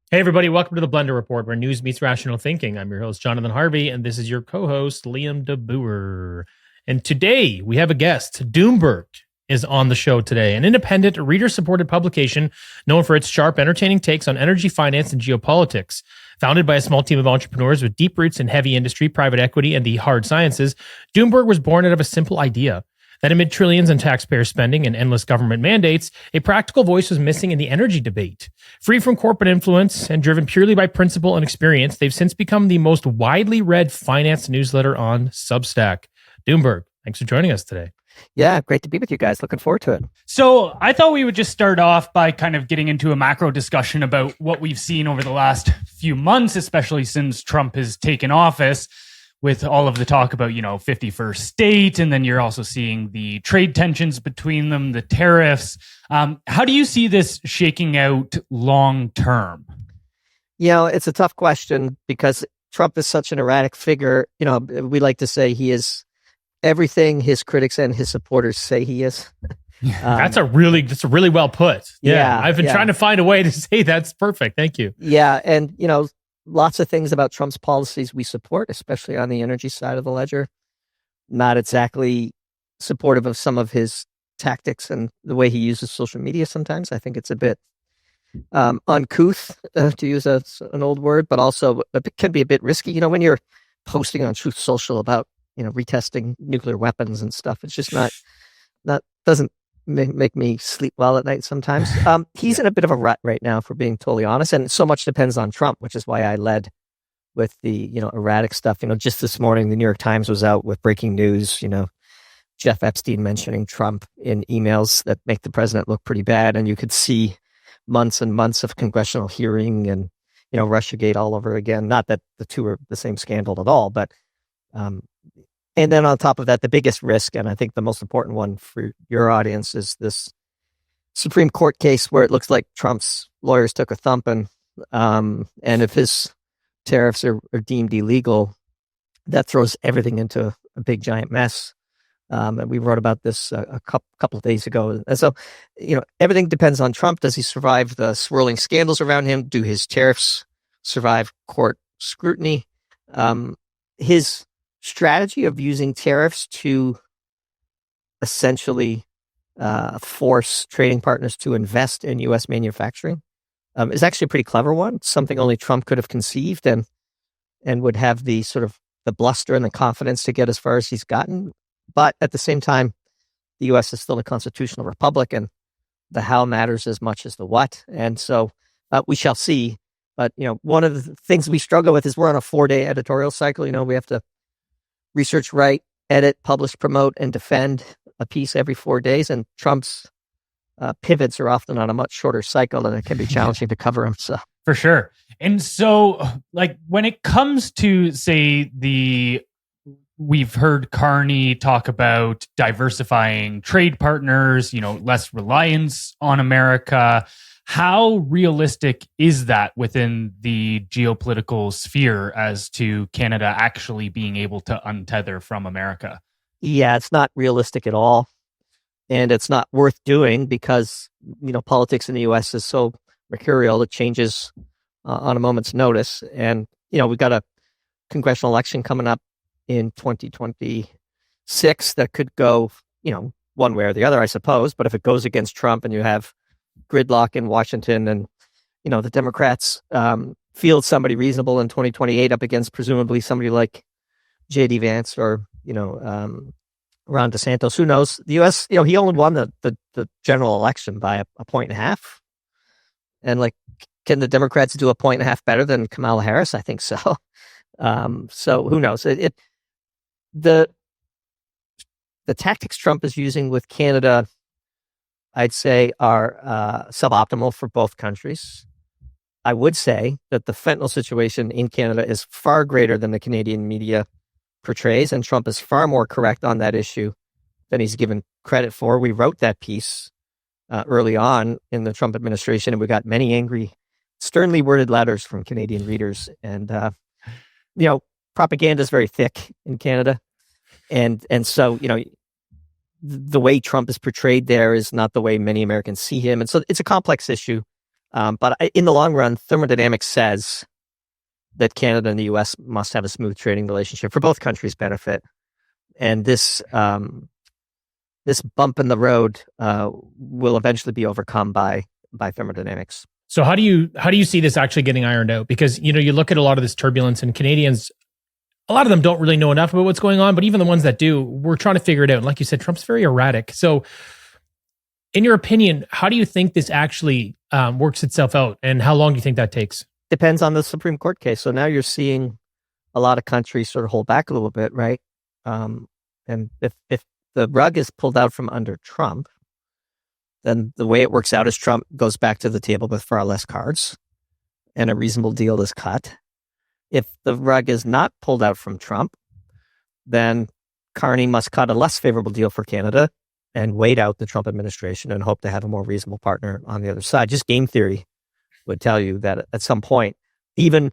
Hey, everybody, welcome to the Blendr Report, where news meets rational thinking. I'm your host, Jonathan Harvey, and this is your co host, Liam DeBoer. And today we have a guest. Doomberg is on the show today, an independent, reader supported publication known for its sharp, entertaining takes on energy, finance, and geopolitics. Founded by a small team of entrepreneurs with deep roots in heavy industry, private equity, and the hard sciences, Doomberg was born out of a simple idea that amid trillions in taxpayer spending and endless government mandates, a practical voice was missing in the energy debate. Free from corporate influence and driven purely by principle and experience, they've since become the most widely read finance newsletter on Substack. Doomberg, thanks for joining us today. Yeah, great to be with you guys. Looking forward to it. So I thought we would just start off by kind of getting into a macro discussion about what we've seen over the last few months, especially since Trump has taken office, with all of the talk about, 51st state, and then you're also seeing the trade tensions between them, the tariffs. How do you see this shaking out long term? It's a tough question because Trump is such an erratic figure. We like to say he is everything his critics and his supporters say he is. That's really well put. Yeah, I've been trying to find a way to say that's perfect. Thank you. Yeah, and lots of things about Trump's policies we support, especially on the energy side of the ledger. Not exactly supportive of some of his tactics and the way he uses social media sometimes. I think it's a bit uncouth, to use an old word, but also it can be a bit risky. When you're posting on Truth Social about, retesting nuclear weapons and stuff, it's just not doesn't make me sleep well at night sometimes. He's in a bit of a rut right now, for being totally honest, and so much depends on Trump, which is why I led with the erratic stuff. Just this morning, the New York Times was out with breaking news. Jeff Epstein mentioning Trump in emails that make the president look pretty bad, and you could see months and months of congressional hearing and Russiagate all over again. Not that the two are the same scandal at all, but and then on top of that, the biggest risk, and I think the most important one for your audience, is this Supreme Court case where it looks like Trump's lawyers took a thumping. And if his tariffs are deemed illegal, that throws everything into a big, giant mess. And we wrote about this a couple of days ago. And so, everything depends on Trump. Does he survive the swirling scandals around him? Do his tariffs survive court scrutiny? His strategy of using tariffs to essentially force trading partners to invest in U.S. manufacturing is actually a pretty clever one. Something only Trump could have conceived and would have the sort of the bluster and the confidence to get as far as he's gotten. But at the same time, the U.S. is still a constitutional republic, and the how matters as much as the what. And so we shall see. But one of the things we struggle with is we're on a 4-day editorial cycle. We have to research, write, edit, publish, promote, and defend a piece every 4 days. And Trump's pivots are often on a much shorter cycle, and it can be challenging to cover them. So for sure. And so, when it comes to, say, we've heard Carney talk about diversifying trade partners, less reliance on America. How realistic is that within the geopolitical sphere as to Canada actually being able to untether from America? Yeah, it's not realistic at all. And it's not worth doing because, politics in the U.S. is so mercurial. It changes on a moment's notice. And, we've got a congressional election coming up in 2026 that could go, one way or the other, I suppose. But if it goes against Trump and you have gridlock in Washington and, the Democrats field somebody reasonable in 2028 up against presumably somebody like J.D. Vance or, Ron DeSantis, who knows? The U.S., he only won the general election by a point and a half. And can the Democrats do a point and a half better than Kamala Harris? I think so. So who knows? The tactics Trump is using with Canada, I'd say, are suboptimal for both countries. I would say that the fentanyl situation in Canada is far greater than the Canadian media portrays, and Trump is far more correct on that issue than he's given credit for. We wrote that piece early on in the Trump administration, and we got many angry, sternly worded letters from Canadian readers. And, propaganda is very thick in Canada. And so, the way Trump is portrayed there is not the way many Americans see him. And so it's a complex issue. In the long run, thermodynamics says that Canada and the U.S. must have a smooth trading relationship for both countries' benefit. And this bump in the road will eventually be overcome by thermodynamics. So how do you see this actually getting ironed out? Because you look at a lot of this turbulence, and Canadians, a lot of them don't really know enough about what's going on, but even the ones that do, we're trying to figure it out. And like you said, Trump's very erratic. So in your opinion, how do you think this actually works itself out, and how long do you think that takes? Depends on the Supreme Court case. So now you're seeing a lot of countries sort of hold back a little bit, right? And if the rug is pulled out from under Trump, then the way it works out is Trump goes back to the table with far less cards, and a reasonable deal is cut. If the rug is not pulled out from Trump, then Carney must cut a less favorable deal for Canada and wait out the Trump administration and hope to have a more reasonable partner on the other side. Just game theory would tell you that at some point, even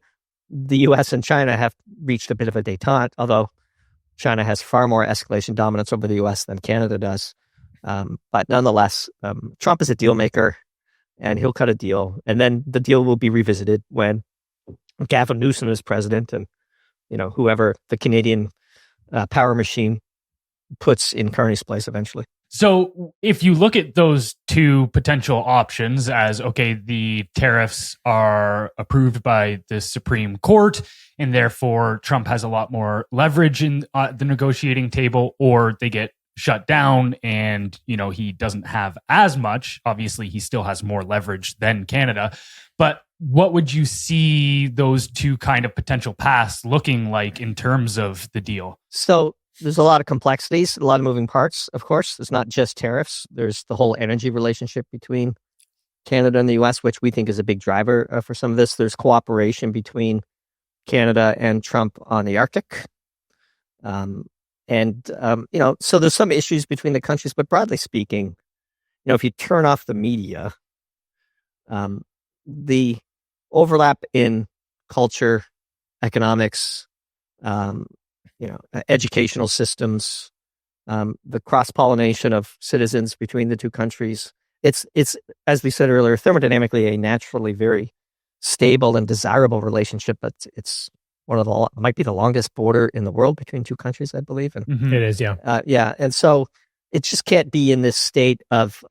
the U.S. and China have reached a bit of a détente, although China has far more escalation dominance over the U.S. than Canada does. But nonetheless, Trump is a deal maker, and he'll cut a deal, and then the deal will be revisited when Gavin Newsom is president, and whoever the Canadian power machine puts in Carney's place eventually. So if you look at those two potential options as, okay, the tariffs are approved by the Supreme Court, and therefore Trump has a lot more leverage in the negotiating table, or they get shut down and, he doesn't have as much. Obviously, he still has more leverage than Canada. But what would you see those two kind of potential paths looking like in terms of the deal? So there's a lot of complexities, a lot of moving parts, of course. There's not just tariffs. There's the whole energy relationship between Canada and the U.S., which we think is a big driver for some of this. There's cooperation between Canada and Trump on the Arctic. So there's some issues between the countries, but broadly speaking, if you turn off the media, the overlap in culture, economics, educational systems, the cross-pollination of citizens between the two countries. It's as we said earlier, thermodynamically a naturally very stable and desirable relationship, but it's might be the longest border in the world between two countries, I believe. And It is, yeah. yeah. And so it just can't be in this state of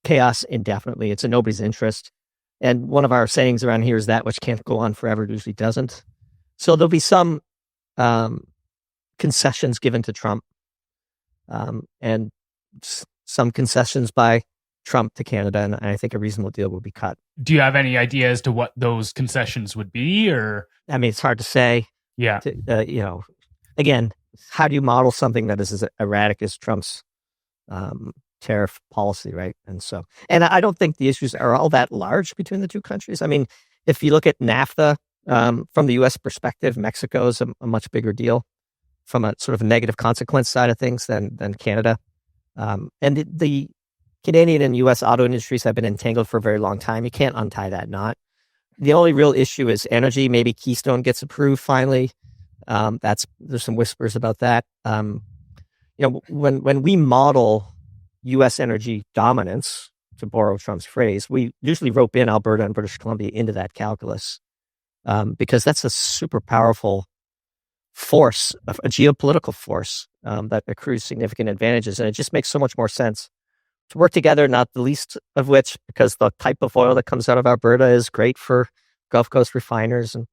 chaos indefinitely. It's in nobody's interest. And one of our sayings around here is that which can't go on forever usually doesn't. So there'll be some concessions given to Trump, and some concessions by Trump to Canada, and I think a reasonable deal will be cut. Do you have any idea as to what those concessions would be, or? I mean, it's hard to say. Yeah. Again, how do you model something that is as erratic as Trump's tariff policy, right? And I don't think the issues are all that large between the two countries. I mean, if you look at NAFTA, from the U.S. perspective, Mexico is a much bigger deal from a sort of negative consequence side of things than Canada. And the Canadian and U.S. auto industries have been entangled for a very long time. You can't untie that knot. The only real issue is energy. Maybe Keystone gets approved finally. There's some whispers about that. When we model U.S. energy dominance, to borrow Trump's phrase, we usually rope in Alberta and British Columbia into that calculus, because that's a super powerful force, a geopolitical force that accrues significant advantages. And it just makes so much more sense to work together, not the least of which because the type of oil that comes out of Alberta is great for Gulf Coast refiners and,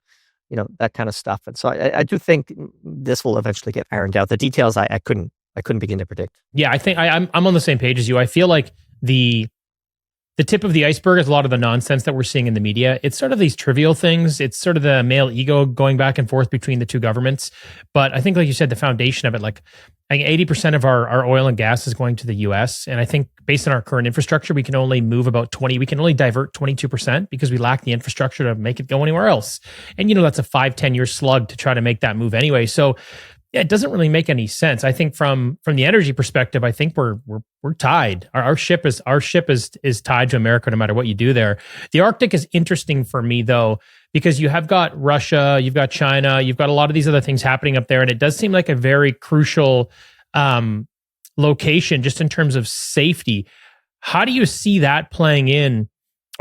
that kind of stuff. And so I do think this will eventually get ironed out. The details I couldn't begin to predict. Yeah, I think I'm on the same page as you. I feel like the tip of the iceberg is a lot of the nonsense that we're seeing in the media. It's sort of these trivial things. It's sort of the male ego going back and forth between the two governments. But I think, like you said, the foundation of it, like I think 80% of our oil and gas is going to the US. And I think based on our current infrastructure, we can only move about 20. We can only divert 22% because we lack the infrastructure to make it go anywhere else. And, that's a 5-10 year slug to try to make that move anyway. So yeah, it doesn't really make any sense. I think from the energy perspective, I think we're tied. Our ship is tied to America no matter what you do there. The Arctic is interesting for me though, because you have got Russia, you've got China, you've got a lot of these other things happening up there, and it does seem like a very crucial location just in terms of safety. How do you see that playing in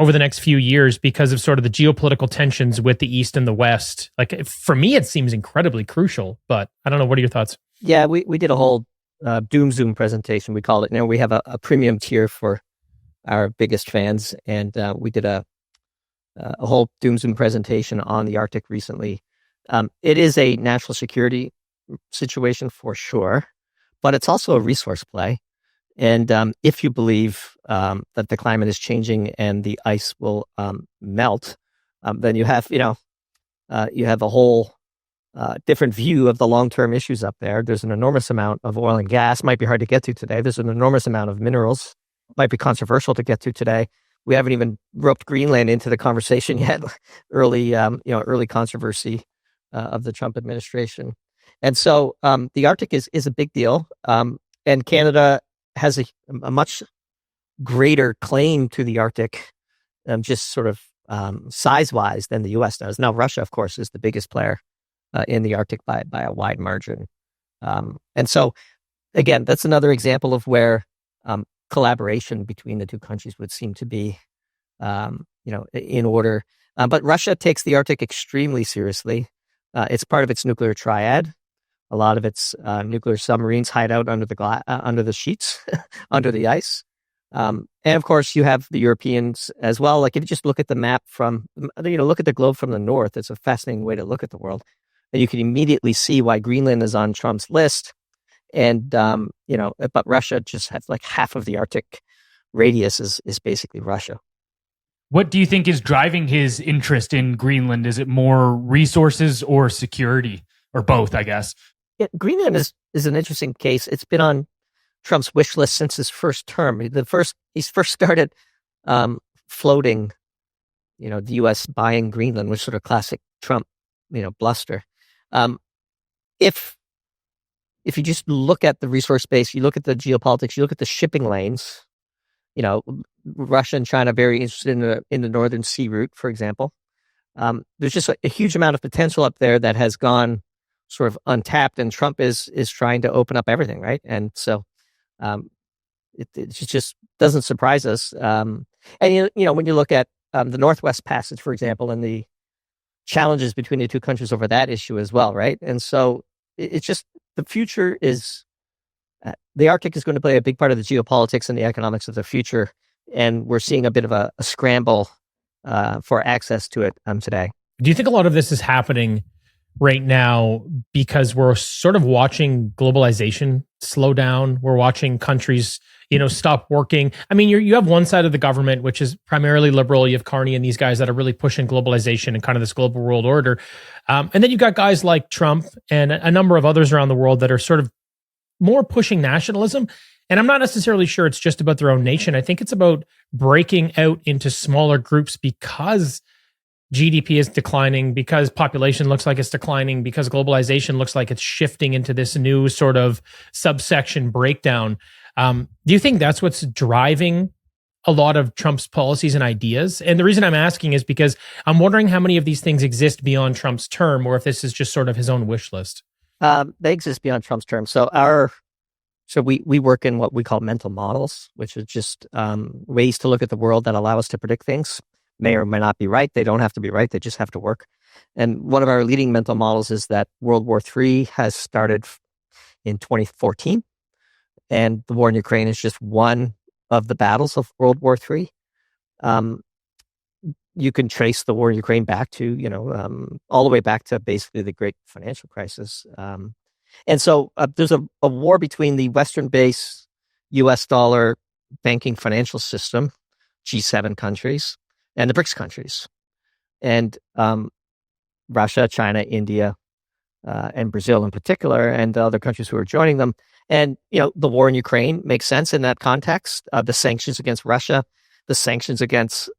over the next few years because of sort of the geopolitical tensions with the East and the West? Like, for me, it seems incredibly crucial, but I don't know. What are your thoughts? Yeah, we did a whole Doom Zoom presentation, we call it. We have a premium tier for our biggest fans, and we did a whole Doom Zoom presentation on the Arctic recently. It is a national security situation for sure, but it's also a resource play. And if you believe that the climate is changing and the ice will melt, then you have a whole different view of the long-term issues up there. There's an enormous amount of oil and gas. Might be hard to get to today. There's an enormous amount of minerals. Might be controversial to get to today. We haven't even roped Greenland into the conversation yet. Early controversy of the Trump administration, and so the Arctic is a big deal. And Canada has a much greater claim to the Arctic, just sort of size-wise, than the U.S. does. Now, Russia, of course, is the biggest player in the Arctic by a wide margin. And so, again, that's another example of where collaboration between the two countries would seem to be, in order. But Russia takes the Arctic extremely seriously. It's part of its nuclear triad. A lot of its nuclear submarines hide out under the sheets, under the ice. And of course, you have the Europeans as well. Like, if you just look at the map look at the globe from the north, it's a fascinating way to look at the world. And you can immediately see why Greenland is on Trump's list. And, but Russia just has like half of the Arctic radius is basically Russia. What do you think is driving his interest in Greenland? Is it more resources or security, or both, I guess? Yeah, Greenland is an interesting case. It's been on Trump's wish list since his first term. He first started floating, the U.S. buying Greenland, was sort of classic Trump, bluster. If you just look at the resource base, you look at the geopolitics, you look at the shipping lanes, Russia and China very interested in the Northern Sea route, for example. There's just a huge amount of potential up there that has gone sort of untapped, and Trump is trying to open up everything, right? And so it just doesn't surprise us. And when you look at the Northwest Passage, for example, and the challenges between the two countries over that issue as well, right? And so it's just, the future is, the Arctic is going to play a big part of the geopolitics and the economics of the future, and we're seeing a bit of a scramble for access to it today. Do you think a lot of this is happening right now because we're sort of watching globalization slow down? We're watching countries, stop working. I mean, you have one side of the government, which is primarily liberal. You have Carney and these guys that are really pushing globalization and kind of this global world order. And then you've got guys like Trump and a number of others around the world that are sort of more pushing nationalism. And I'm not necessarily sure it's just about their own nation. I think it's about breaking out into smaller groups because GDP is declining, because population looks like it's declining, because globalization looks like it's shifting into this new sort of subsection breakdown. Do you think that's what's driving a lot of Trump's policies and ideas? And the reason I'm asking is because I'm wondering how many of these things exist beyond Trump's term, or if this is just sort of his own wish list. They exist beyond Trump's term. So we work in what we call mental models, which is just ways to look at the world that allow us to predict things. May or may not be right. They don't have to be right. They just have to work. And one of our leading mental models is that World War III has started in 2014, and the war in Ukraine is just one of the battles of World War III. You can trace the war in Ukraine back to, all the way back to basically the great financial crisis. And so there's a war between the Western-based U.S. dollar banking financial system, G7 countries, and the BRICS countries, and Russia, China, India, and Brazil in particular, and other countries who are joining them. And, the war in Ukraine makes sense in that context. The sanctions against Russia, the sanctions against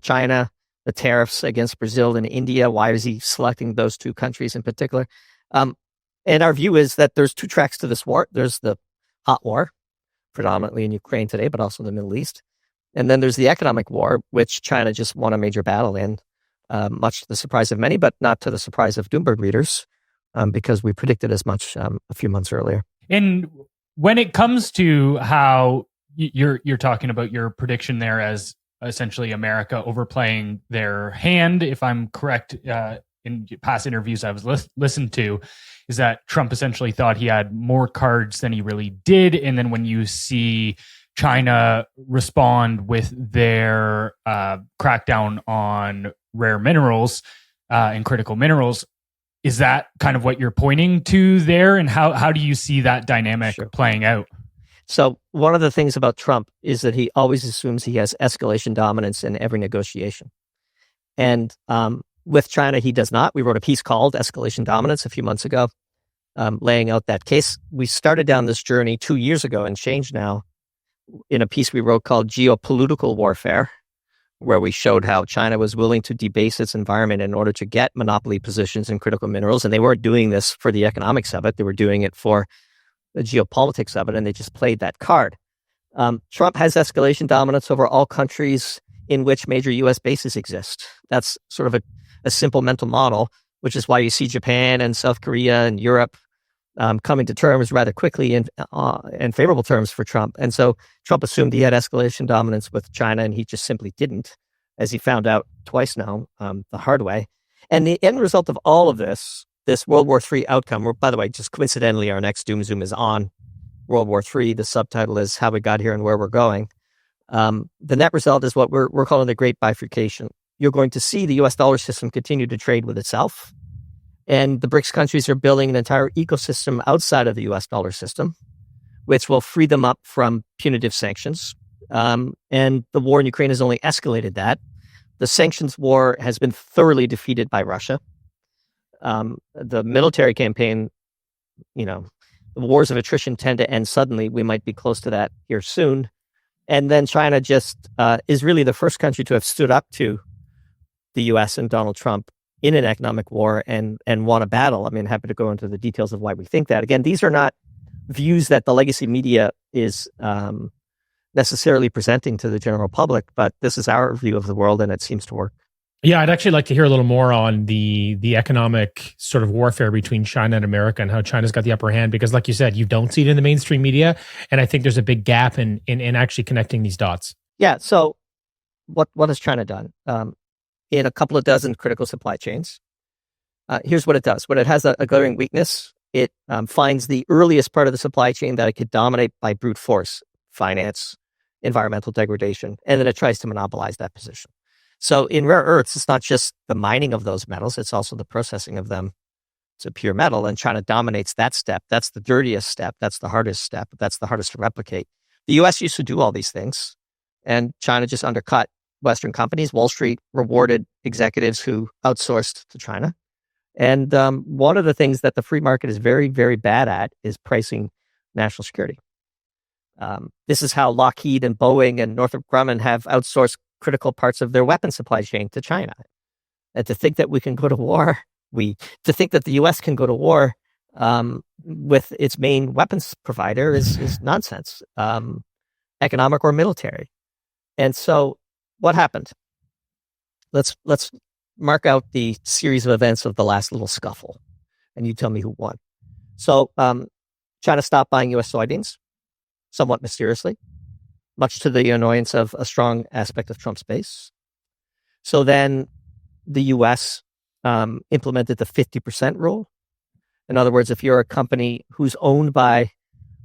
China, the tariffs against Brazil and India. Why is he selecting those two countries in particular? And our view is that there's two tracks to this war. There's the hot war, predominantly in Ukraine today, but also in the Middle East. And then there's the economic war, which China just won a major battle in, much to the surprise of many, but not to the surprise of Doomberg readers, because we predicted as much a few months earlier. And when it comes to how you're talking about your prediction there as essentially America overplaying their hand. If I'm correct, in past interviews I was listened to, is that Trump essentially thought he had more cards than he really did. And then when you see China respond with their crackdown on rare minerals and critical minerals, is that kind of what you're pointing to there? And how do you see that dynamic playing out? So one of the things about Trump is that he always assumes he has escalation dominance in every negotiation. And with China, he does not. We wrote a piece called Escalation Dominance a few months ago, laying out that case. We started down this journey 2 years ago and changed now in a piece we wrote called Geopolitical Warfare, where we showed how China was willing to debase its environment in order to get monopoly positions in critical minerals. And they weren't doing this for the economics of it. They were doing it for the geopolitics of it, and they just played that card. Trump has escalation dominance over all countries in which major U.S. bases exist. That's sort of a simple mental model, which is why you see Japan and South Korea and Europe coming to terms rather quickly in favorable terms for Trump. And so Trump assumed he had escalation dominance with China, and he just simply didn't, as he found out twice now the hard way. And the end result of all of this World War III outcome, or by the way, just coincidentally, our next Doom Zoom is on World War III. The subtitle is How We Got Here and Where We're Going. The net result is what we're calling the Great Bifurcation. You're going to see the U.S. dollar system continue to trade with itself. And the BRICS countries are building an entire ecosystem outside of the U.S. dollar system, which will free them up from punitive sanctions. And the war in Ukraine has only escalated that. The sanctions war has been thoroughly defeated by Russia. The military campaign, the wars of attrition tend to end suddenly. We might be close to that here soon. And then China just is really the first country to have stood up to the U.S. and Donald Trump in an economic war and won a battle. I mean, happy to go into the details of why we think that. Again, these are not views that the legacy media is necessarily presenting to the general public, but this is our view of the world, and it seems to work. Yeah, I'd actually like to hear a little more on the economic sort of warfare between China and America and how China's got the upper hand, because like you said, you don't see it in the mainstream media. And I think there's a big gap in actually connecting these dots. Yeah. So what has China done? In a couple of dozen critical supply chains, here's what it does. When it has a glaring weakness, it finds the earliest part of the supply chain that it could dominate by brute force, finance, environmental degradation, and then it tries to monopolize that position. So in rare earths, it's not just the mining of those metals, it's also the processing of them to pure metal, and China dominates that step. That's the dirtiest step. That's the hardest step. That's the hardest to replicate. The U.S. used to do all these things, and China just undercut Western companies. Wall Street rewarded executives who outsourced to China. And one of the things that the free market is very, very bad at is pricing national security. This is how Lockheed and Boeing and Northrop Grumman have outsourced critical parts of their weapon supply chain to China. And to think that we can go to war, to think that the U.S. can go to war with its main weapons provider is nonsense, economic or military. And so what happened? Let's mark out the series of events of the last little scuffle, and you tell me who won. So China stopped buying U.S. soybeans, somewhat mysteriously, much to the annoyance of a strong aspect of Trump's base. So then the U.S. implemented the 50% rule. In other words, if you're a company who's owned by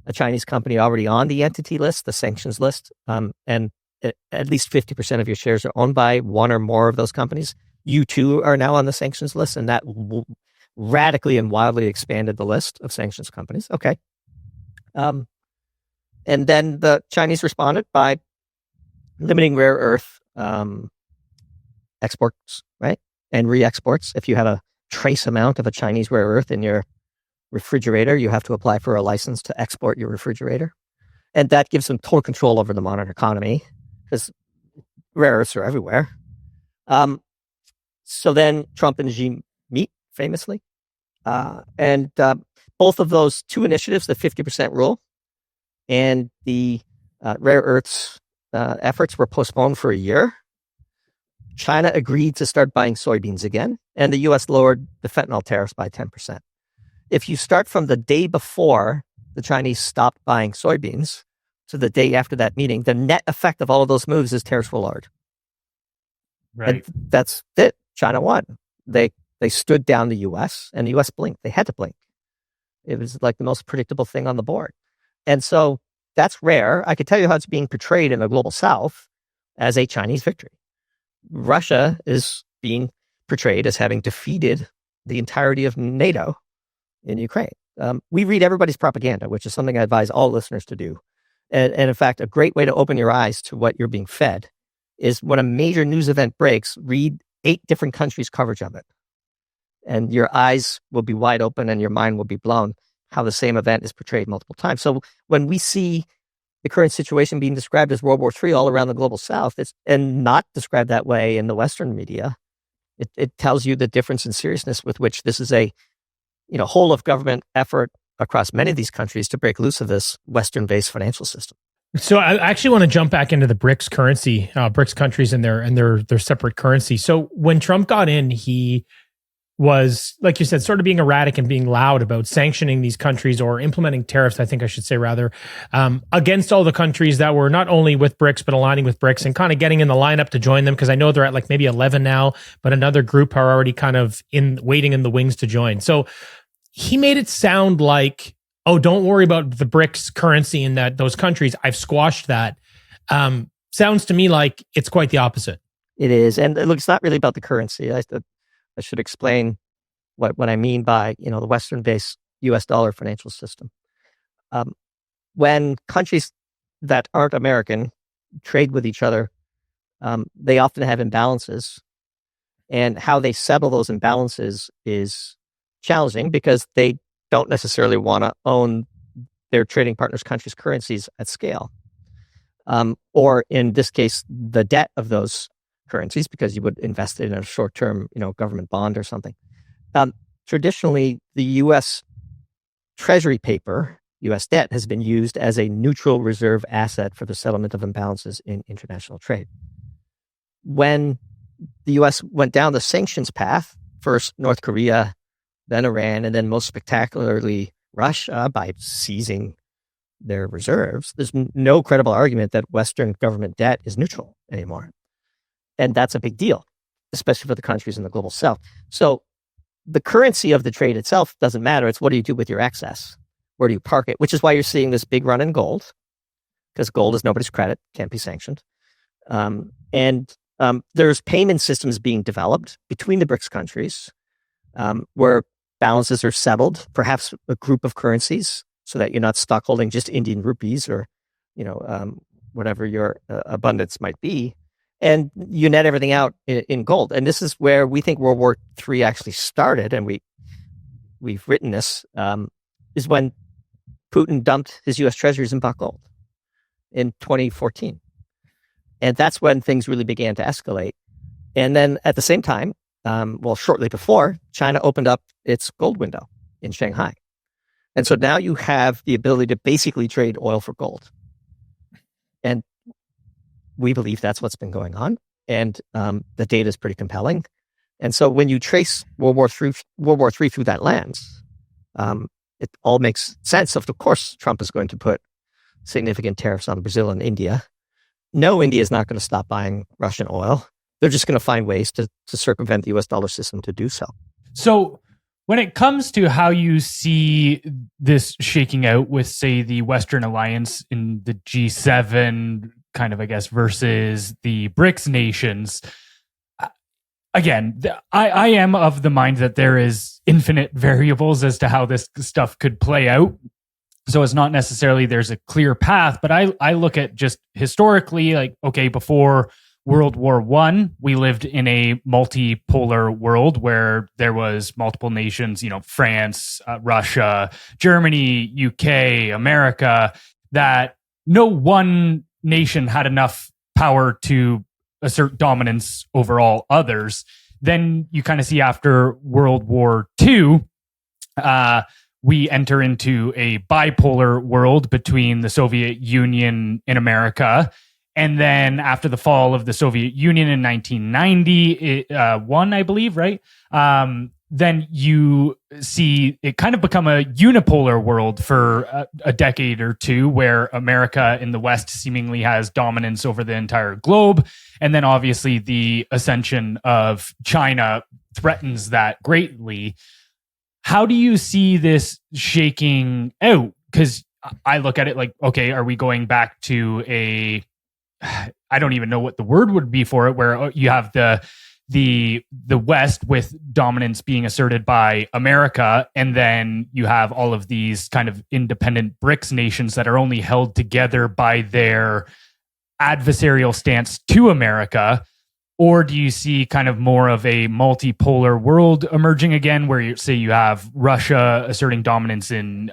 a Chinese company already on the entity list, the sanctions list, and at least 50% of your shares are owned by one or more of those companies, you too are now on the sanctions list, and that radically and wildly expanded the list of sanctions companies. Okay. And then the Chinese responded by limiting rare earth exports, right? And re-exports. If you have a trace amount of a Chinese rare earth in your refrigerator, you have to apply for a license to export your refrigerator. And that gives them total control over the modern economy because rare earths are everywhere. So then Trump and Xi meet famously. And both of those two initiatives, the 50% rule and the rare earths efforts, were postponed for a year. China agreed to start buying soybeans again, and the U.S. lowered the fentanyl tariffs by 10%. If you start from the day before the Chinese stopped buying soybeans to the day after that meeting, the net effect of all of those moves is tariffs were lowered. Right. And that's it. China won. They stood down the U.S. and the U.S. blinked. They had to blink. It was like the most predictable thing on the board. And so that's rare. I could tell you how it's being portrayed in the global South as a Chinese victory. Russia is being portrayed as having defeated the entirety of NATO in Ukraine. We read everybody's propaganda, which is something I advise all listeners to do. And in fact, a great way to open your eyes to what you're being fed is when a major news event breaks, read 8 different countries' coverage of it. And your eyes will be wide open and your mind will be blown how the same event is portrayed multiple times. So when we see the current situation being described as World War III all around the global South, and not described that way in the Western media, it tells you the difference in seriousness with which this is a whole of government effort across many of these countries to break loose of this Western-based financial system. So I actually want to jump back into the BRICS currency, BRICS countries and their separate currency. So when Trump got in, he was, like you said, sort of being erratic and being loud about sanctioning these countries or implementing tariffs, I think I should say rather, against all the countries that were not only with BRICS, but aligning with BRICS and kind of getting in the lineup to join them. Because I know they're at like maybe 11 now, but another group are already kind of waiting in the wings to join. So he made it sound like, oh, don't worry about the BRICS currency in those countries. I've squashed that. Sounds to me like it's quite the opposite. It is. And look, it's not really about the currency. I should explain what I mean by, the Western-based US dollar financial system. When countries that aren't American trade with each other, they often have imbalances. And how they settle those imbalances is challenging because they don't necessarily want to own their trading partners' countries' currencies at scale. Or in this case, the debt of those currencies, because you would invest it in a short-term, government bond or something. Traditionally, the U.S. Treasury paper, U.S. debt, has been used as a neutral reserve asset for the settlement of imbalances in international trade. When the U.S. went down the sanctions path, first North Korea, then Iran, and then most spectacularly Russia by seizing their reserves, there's no credible argument that Western government debt is neutral anymore. And that's a big deal, especially for the countries in the global South. So the currency of the trade itself doesn't matter. It's what do you do with your excess? Where do you park it? Which is why you're seeing this big run in gold, because gold is nobody's credit, can't be sanctioned. And there's payment systems being developed between the BRICS countries where balances are settled, perhaps a group of currencies, so that you're not stuck holding just Indian rupees or, whatever your abundance might be. And you net everything out in gold. And this is where we think World War III actually started, and we've written this, is when Putin dumped his U.S. treasuries and bought gold in 2014. And that's when things really began to escalate. And then at the same time, shortly before, China opened up its gold window in Shanghai. And so now you have the ability to basically trade oil for gold. And we believe that's what's been going on. And the data is pretty compelling. And so when you trace World War III through that lens, it all makes sense. Of course, Trump is going to put significant tariffs on Brazil and India. No, India is not going to stop buying Russian oil. They're just going to find ways to circumvent the US dollar system to do so. So when it comes to how you see this shaking out with, say, the Western alliance in the G7 kind of, I guess, versus the BRICS nations, again, I am of the mind that there is infinite variables as to how this stuff could play out. So it's not necessarily there's a clear path, but I look at just historically, like, okay, before World War I, we lived in a multipolar world where there was multiple nations, France, Russia, Germany, UK, America, that no one nation had enough power to assert dominance over all others. Then you kind of see after World War II, we enter into a bipolar world between the Soviet Union and America. And then after the fall of the Soviet Union in 1991, I believe, right? then you see it kind of become a unipolar world for a decade or two, where America in the West seemingly has dominance over the entire globe. And then obviously the ascension of China threatens that greatly. How do you see this shaking out? Because I look at it like, okay, are we going back to I don't even know what the word would be for it, where you have the West with dominance being asserted by America, and then you have all of these kind of independent BRICS nations that are only held together by their adversarial stance to America? Or do you see kind of more of a multipolar world emerging again, where you have Russia asserting dominance in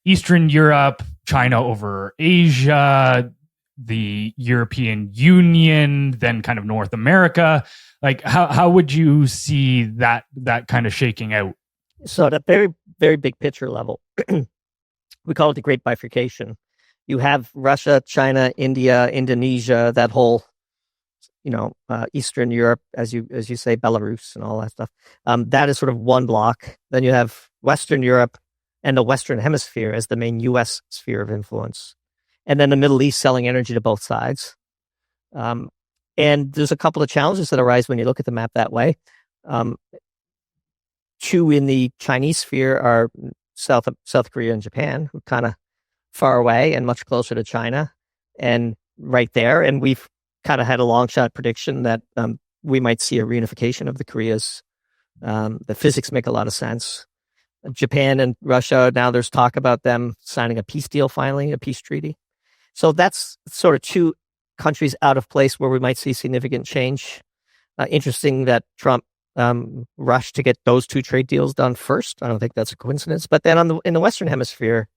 Eastern Europe, China over Asia, the European Union, then kind of North America? Like, how would you see that kind of shaking out? So at a very, very big picture level, we call it the Great Bifurcation. You have Russia, China, India, Indonesia, that whole, Eastern Europe, as you say, Belarus and all that stuff. That is sort of one block. Then you have Western Europe and the Western Hemisphere as the main U.S. sphere of influence. And then the Middle East selling energy to both sides. And there's a couple of challenges that arise when you look at the map that way. Two in the Chinese sphere are South Korea and Japan, who are kind of far away and much closer to China and right there. And we've kind of had a long shot prediction that we might see a reunification of the Koreas. The physics make a lot of sense. Japan and Russia, now there's talk about them signing a peace deal finally, a peace treaty. So that's sort of two countries out of place where we might see significant change. Interesting that Trump rushed to get those two trade deals done first. I don't think that's a coincidence. But then in the Western Hemisphere,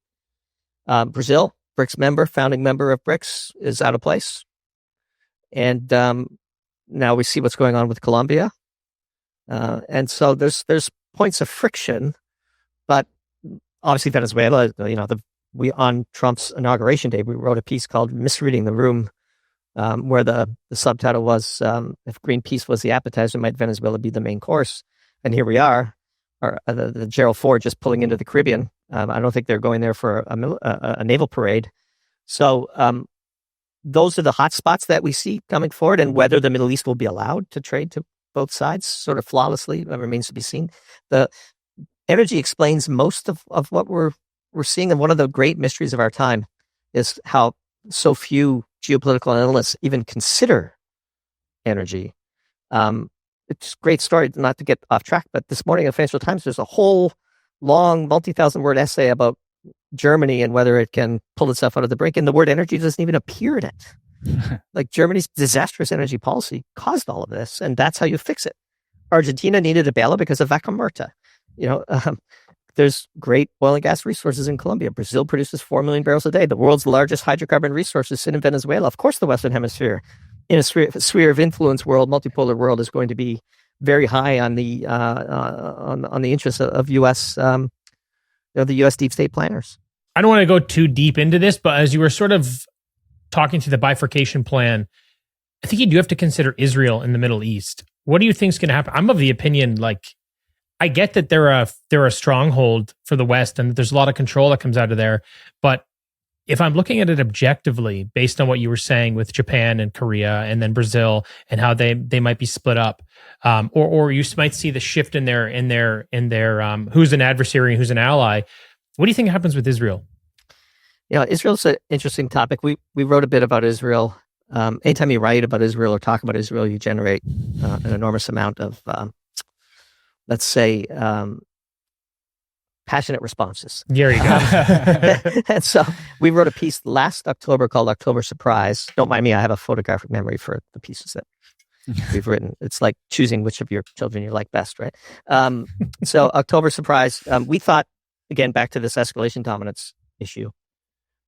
Brazil, BRICS member, founding member of BRICS, is out of place. And now we see what's going on with Colombia. And so there's points of friction, but obviously Venezuela, we on Trump's inauguration day, we wrote a piece called Misreading the Room, where the subtitle was, if Greenpeace was the appetizer, might Venezuela be the main course? And here we are, the Gerald Ford just pulling into the Caribbean. I don't think they're going there for a naval parade. So those are the hot spots that we see coming forward, and whether the Middle East will be allowed to trade to both sides sort of flawlessly remains to be seen. The energy explains most of what we're seeing, and one of the great mysteries of our time is how so few geopolitical analysts even consider energy. It's a great story, not to get off track, but this morning in Financial Times, there's a whole long, multi-thousand-word essay about Germany and whether it can pull itself out of the brink, and the word energy doesn't even appear in it. Like, Germany's disastrous energy policy caused all of this, and that's how you fix it. Argentina needed a bailout because of Vaca Muerta. There's great oil and gas resources in Colombia. Brazil produces 4 million barrels a day. The world's largest hydrocarbon resources sit in Venezuela. Of course, the Western Hemisphere, in a sphere of influence world, multipolar world, is going to be very high on the interests of U.S. The U.S. deep state planners. I don't want to go too deep into this, but as you were sort of talking to the bifurcation plan, I think you do have to consider Israel in the Middle East. What do you think is going to happen? I'm of the opinion, I get that they're a stronghold for the West and there's a lot of control that comes out of there. But if I'm looking at it objectively, based on what you were saying with Japan and Korea and then Brazil and how they might be split up, or you might see the shift in their who's an adversary and who's an ally. What do you think happens with Israel? Israel's an interesting topic. We wrote a bit about Israel. Anytime you write about Israel or talk about Israel, you generate an enormous amount of let's say, passionate responses. There you go. And so we wrote a piece last October called October Surprise. Don't mind me, I have a photographic memory for the pieces that we've written. It's like choosing which of your children you like best, right? So October Surprise, we thought, again, back to this escalation dominance issue,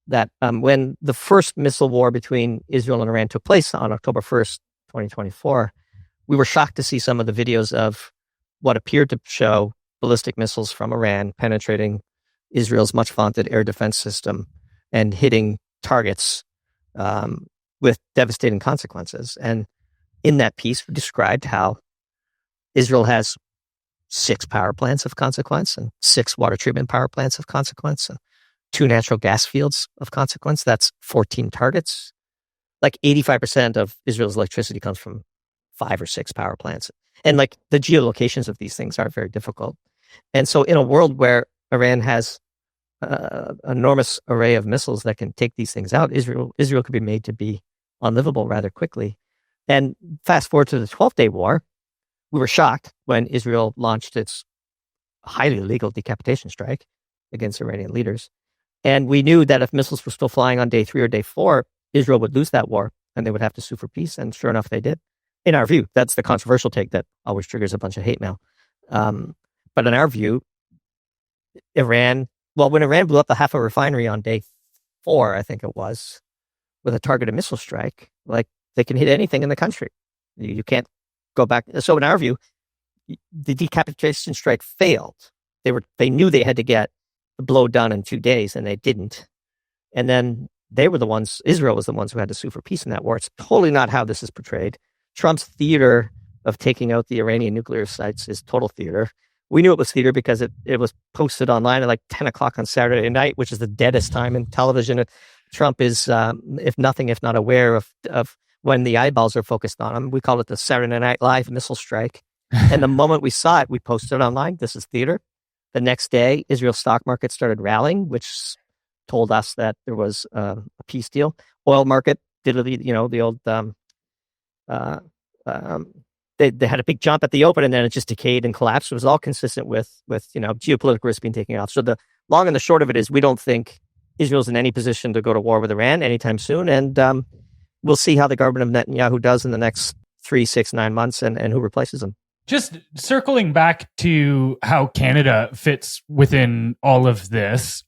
that when the first missile war between Israel and Iran took place on October 1st, 2024, we were shocked to see some of the videos of what appeared to show ballistic missiles from Iran penetrating Israel's much vaunted air defense system and hitting targets with devastating consequences. And in that piece, we described how Israel has 6 power plants of consequence and 6 water treatment power plants of consequence and 2 natural gas fields of consequence. That's 14 targets. Like 85% of Israel's electricity comes from 5 or 6 power plants. And like the geolocations of these things are very difficult. And so in a world where Iran has an enormous array of missiles that can take these things out, Israel could be made to be unlivable rather quickly. And fast forward to the 12-day war, we were shocked when Israel launched its highly illegal decapitation strike against Iranian leaders. And we knew that if missiles were still flying on day 3 or day 4, Israel would lose that war and they would have to sue for peace. And sure enough, they did. In our view, that's the controversial take that always triggers a bunch of hate mail. But in our view, when Iran blew up the Haifa refinery on day 4, I think it was, with a targeted missile strike, like they can hit anything in the country. You can't go back. So in our view, the decapitation strike failed. They knew they had to get the blow done in 2 days and they didn't. And then Israel was the ones who had to sue for peace in that war. It's totally not how this is portrayed. Trump's theater of taking out the Iranian nuclear sites is total theater. We knew it was theater because it was posted online at like 10 o'clock on Saturday night, which is the deadest time in television. Trump is, if not aware of when the eyeballs are focused on him. We call it the Saturday Night Live missile strike. And the moment we saw it, we posted it online. This is theater. The next day, Israel's stock market started rallying, which told us that there was a peace deal. Oil market did, the old, they had a big jump at the open and then it just decayed and collapsed. It was all consistent with geopolitical risk being taken off. So the long and the short of it is we don't think Israel's in any position to go to war with Iran anytime soon. And we'll see how the government of Netanyahu does in the next 3, 6, 9 months and who replaces him. Just circling back to how Canada fits within all of this,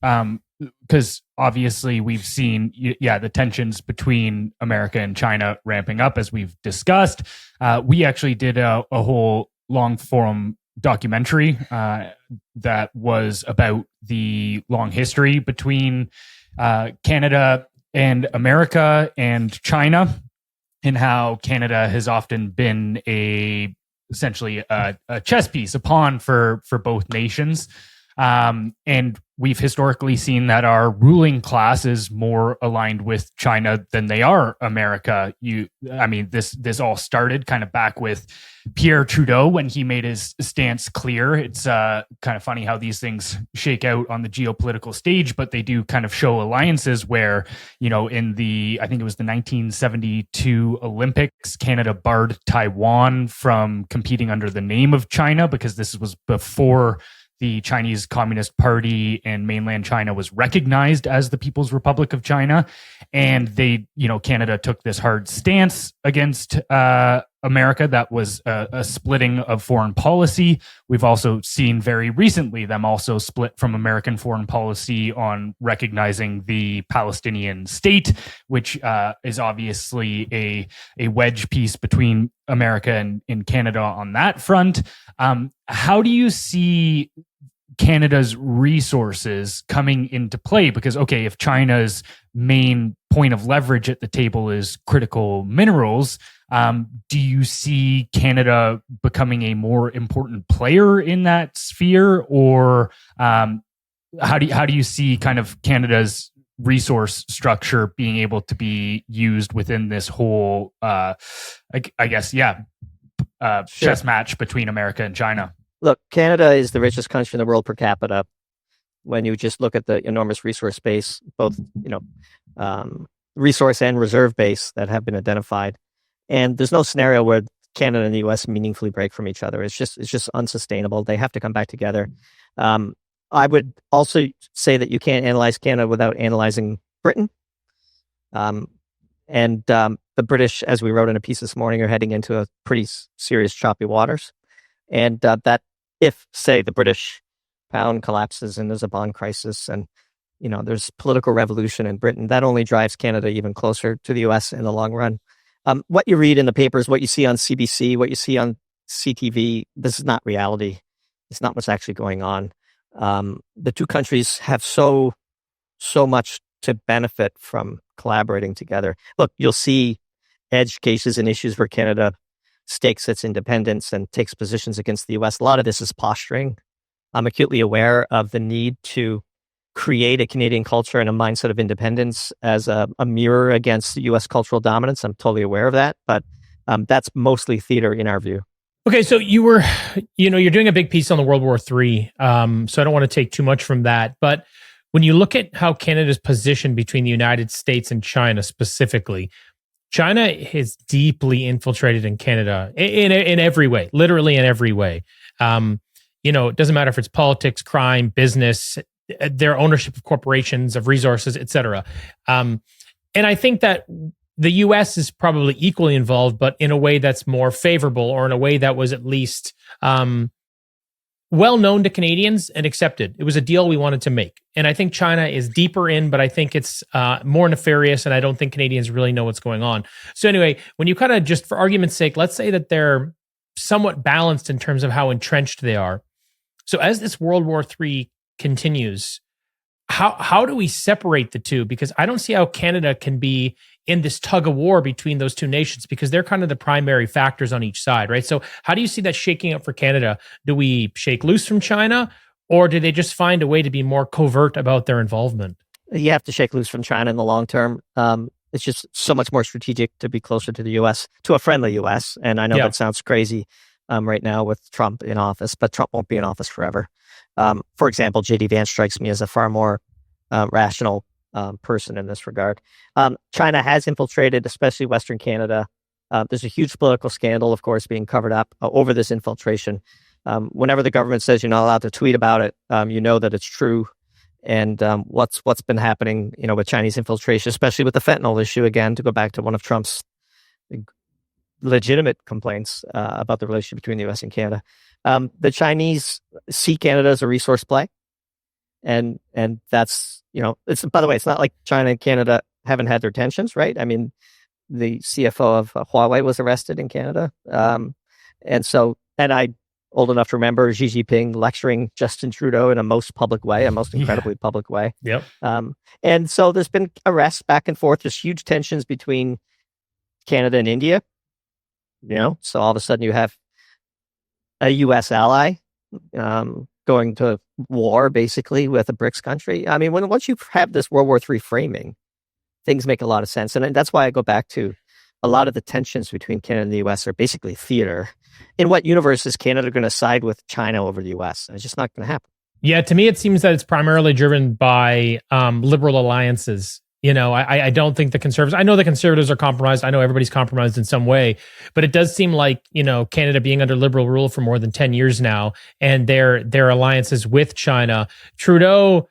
because obviously we've seen, the tensions between America and China ramping up, as we've discussed. We actually did a whole long form documentary that was about the long history between Canada and America and China, and how Canada has often been essentially a chess piece, a pawn for both nations. And we've historically seen that our ruling class is more aligned with China than they are America. This all started kind of back with Pierre Trudeau when he made his stance clear. It's kind of funny how these things shake out on the geopolitical stage, but they do kind of show alliances where, in I think it was the 1972 Olympics, Canada barred Taiwan from competing under the name of China because this was before the Chinese Communist Party and mainland China was recognized as the People's Republic of China. And they, Canada took this hard stance against America. That was a splitting of foreign policy. We've also seen very recently them also split from American foreign policy on recognizing the Palestinian state, which is obviously a wedge piece between America and Canada on that front. How do you see Canada's resources coming into play? Because, okay, if China's main point of leverage at the table is critical minerals, do you see Canada becoming a more important player in that sphere? Or how do you see kind of Canada's resource structure being able to be used within this whole, chess match between America and China? Look, Canada is the richest country in the world per capita. When you just look at the enormous resource base, both resource and reserve base that have been identified, and there's no scenario where Canada and the U.S. meaningfully break from each other. It's just unsustainable. They have to come back together. I would also say that you can't analyze Canada without analyzing Britain. And the British, as we wrote in a piece this morning, are heading into a pretty serious choppy waters. And that if, say, the British pound collapses and there's a bond crisis and, there's political revolution in Britain, that only drives Canada even closer to the U.S. in the long run. What you read in the papers, what you see on CBC, what you see on CTV, this is not reality. It's not what's actually going on. The two countries have so much to benefit from collaborating together. Look, you'll see edge cases and issues where Canada stakes its independence and takes positions against the U.S. A lot of this is posturing. I'm acutely aware of the need to create a Canadian culture and a mindset of independence as a mirror against U.S. cultural dominance. I'm totally aware of that, but that's mostly theater in our view. Okay, so you're doing a big piece on the World War III, so I don't want to take too much from that. But when you look at how Canada's positioned between the United States and China specifically, China is deeply infiltrated in Canada in every way, literally in every way. It doesn't matter if it's politics, crime, business, their ownership of corporations, of resources, et cetera. And I think that the U.S. is probably equally involved, but in a way that's more favorable, or in a way that was at least well known to Canadians and accepted. It was a deal we wanted to make. And I think China is deeper in, but I think it's more nefarious, and I don't think Canadians really know what's going on. So anyway, when you kind of, just for argument's sake, let's say that they're somewhat balanced in terms of how entrenched they are. So as this World War III continues, how do we separate the two? Because I don't see how Canada can be in this tug of war between those two nations, because they're kind of the primary factors on each side, right? So how do you see that shaking up for Canada? Do we shake loose from China, or do they just find a way to be more covert about their involvement? You have to shake loose from China in the long term. It's just so much more strategic to be closer to the U.S., to a friendly U.S. And I know that sounds crazy right now with Trump in office, but Trump won't be in office forever. For example, J.D. Vance strikes me as a far more rational person in this regard. China has infiltrated, especially Western Canada. There's a huge political scandal, of course, being covered up over this infiltration. Whenever the government says you're not allowed to tweet about it, you know that it's true. And what's been happening, with Chinese infiltration, especially with the fentanyl issue, again, to go back to one of Trump's legitimate complaints about the relationship between the U.S. and Canada. The Chinese see Canada as a resource play. And that's, it's, by the way, it's not like China and Canada haven't had their tensions, right? I mean, the CFO of Huawei was arrested in Canada. And I'm old enough to remember Xi Jinping lecturing Justin Trudeau in a most public way, a most incredibly public way. Yep. And so there's been arrests back and forth. There's huge tensions between Canada and India. So all of a sudden you have a U.S. ally going to war, basically, with a BRICS country. I mean, once you have this World War III framing, things make a lot of sense. And that's why I go back to a lot of the tensions between Canada and the U.S. are basically theater. In what universe is Canada going to side with China over the U.S.? It's just not going to happen. Yeah, to me, it seems that it's primarily driven by liberal alliances. I don't think the conservatives, I know the conservatives are compromised. I know everybody's compromised in some way, but it does seem like, Canada being under liberal rule for more than 10 years now, and their alliances with China. Trudeau,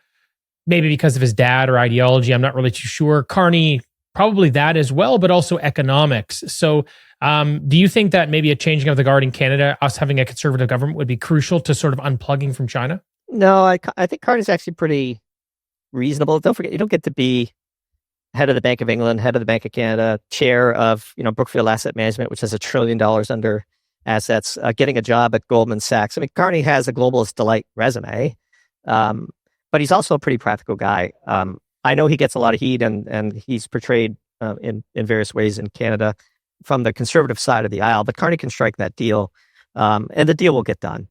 maybe because of his dad or ideology, I'm not really too sure. Carney, probably that as well, but also economics. So do you think that maybe a changing of the guard in Canada, us having a conservative government, would be crucial to sort of unplugging from China? No, I think Carney's actually pretty reasonable. Don't forget, you don't get to be head of the Bank of England, head of the Bank of Canada, chair of Brookfield Asset Management, which has $1 trillion under assets, getting a job at Goldman Sachs. I mean, Carney has a globalist delight resume, but he's also a pretty practical guy. I know he gets a lot of heat, and he's portrayed in various ways in Canada from the conservative side of the aisle. But Carney can strike that deal, and the deal will get done.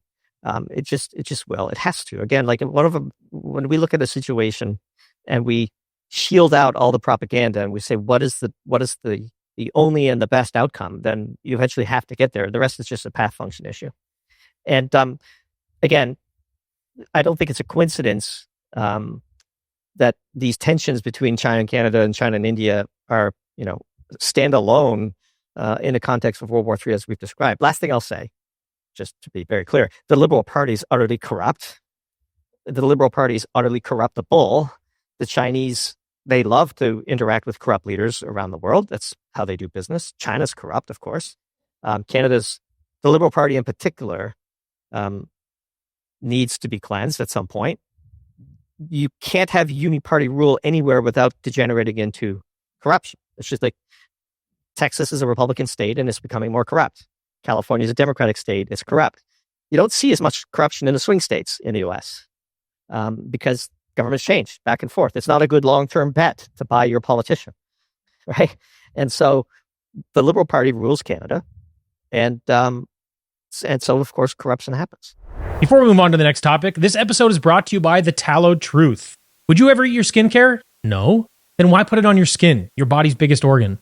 It just will. It has to. Again, like when we look at a situation and we shield out all the propaganda and we say, what is the only and the best outcome, then you eventually have to get there. The rest is just a path function issue. And again, I don't think it's a coincidence that these tensions between China and Canada and China and India are, stand alone in the context of World War III, as we've described. Last thing I'll say, just to be very clear, the Liberal Party is utterly corrupt. The Liberal Party is utterly corruptible. The Chinese, they love to interact with corrupt leaders around the world. That's how they do business. China's corrupt, of course. The Liberal Party in particular, needs to be cleansed at some point. You can't have uniparty rule anywhere without degenerating into corruption. It's just like Texas is a Republican state and it's becoming more corrupt. California is a Democratic state. It's corrupt. You don't see as much corruption in the swing states in the U.S. Because governments change back and forth. It's not a good long-term bet to buy your politician, right? And so the Liberal Party rules Canada. and so of course corruption happens. Before we move on to the next topic, this episode is brought to you by The Tallow Truth. Would you ever eat your skincare? No? Then why put it on your skin, your body's biggest organ?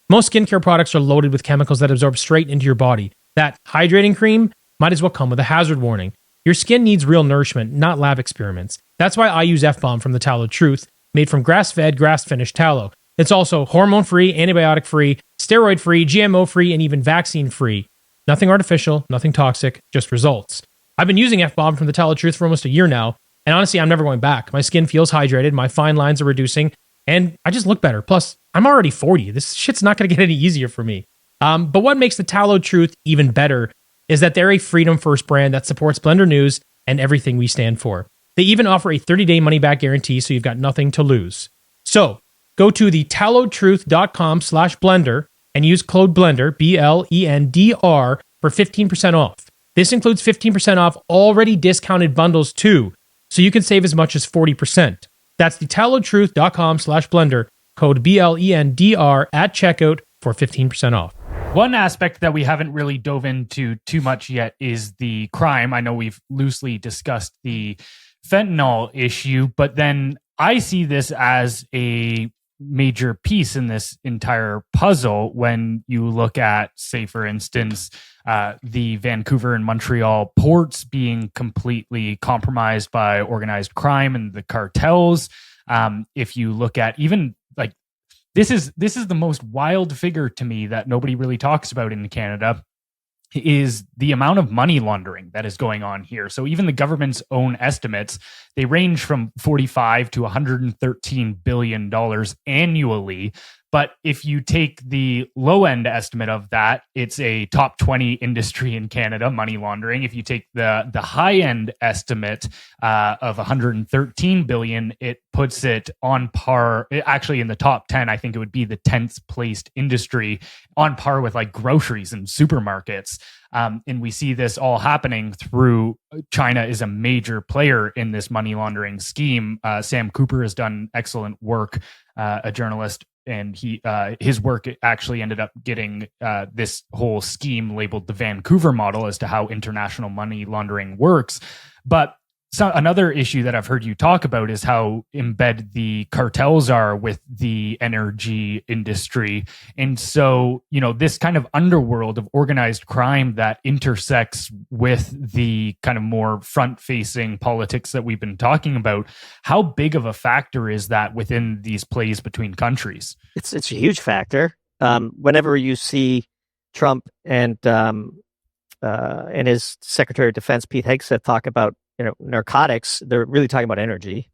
Most skincare products are loaded with chemicals that absorb straight into your body. That hydrating cream might as well come with a hazard warning. Your skin needs real nourishment, not lab experiments. That's why I use F-Bomb from The Tallow Truth, made from grass-fed, grass-finished tallow. It's also hormone-free, antibiotic-free, steroid-free, GMO-free, and even vaccine-free. Nothing artificial, nothing toxic, just results. I've been using F-Bomb from The Tallow Truth for almost a year now, and honestly, I'm never going back. My skin feels hydrated, my fine lines are reducing, and I just look better. Plus, I'm already 40. This shit's not going to get any easier for me. But what makes The Tallow Truth even better is that they're a freedom-first brand that supports Blendr News and everything we stand for. They even offer a 30-day money-back guarantee, so you've got nothing to lose. So, go to thetallowtruth.com/Blendr and use code BLENDR, BLENDR, for 15% off. This includes 15% off already discounted bundles too, so you can save as much as 40%. That's thetallowtruth.com/Blendr, code BLENDR at checkout for 15% off. One aspect that we haven't really dove into too much yet is the crime. I know we've loosely discussed the fentanyl issue, but then I see this as a major piece in this entire puzzle when you look at, say, for instance, the Vancouver and Montreal ports being completely compromised by organized crime and the cartels. If you look at even like this is the most wild figure to me that nobody really talks about in Canada, is the amount of money laundering that is going on here. So even the government's own estimates, they range from $45 to $113 billion annually. But if you take the low end estimate of that, it's a top 20 industry in Canada, money laundering. If you take the high end estimate of 113 billion, it puts it on par. Actually, in the top 10, I think it would be the 10th placed industry, on par with like groceries and supermarkets. And we see this all happening through China is a major player in this money laundering scheme. Sam Cooper has done excellent work, a journalist, and his work actually ended up getting this whole scheme labeled the Vancouver model as to how international money laundering works. But another issue that I've heard you talk about is how embedded the cartels are with the energy industry. And so, this kind of underworld of organized crime that intersects with the kind of more front-facing politics that we've been talking about, how big of a factor is that within these plays between countries? It's a huge factor. Whenever you see Trump and his Secretary of Defense, Pete Hegseth, talk about narcotics, they're really talking about energy.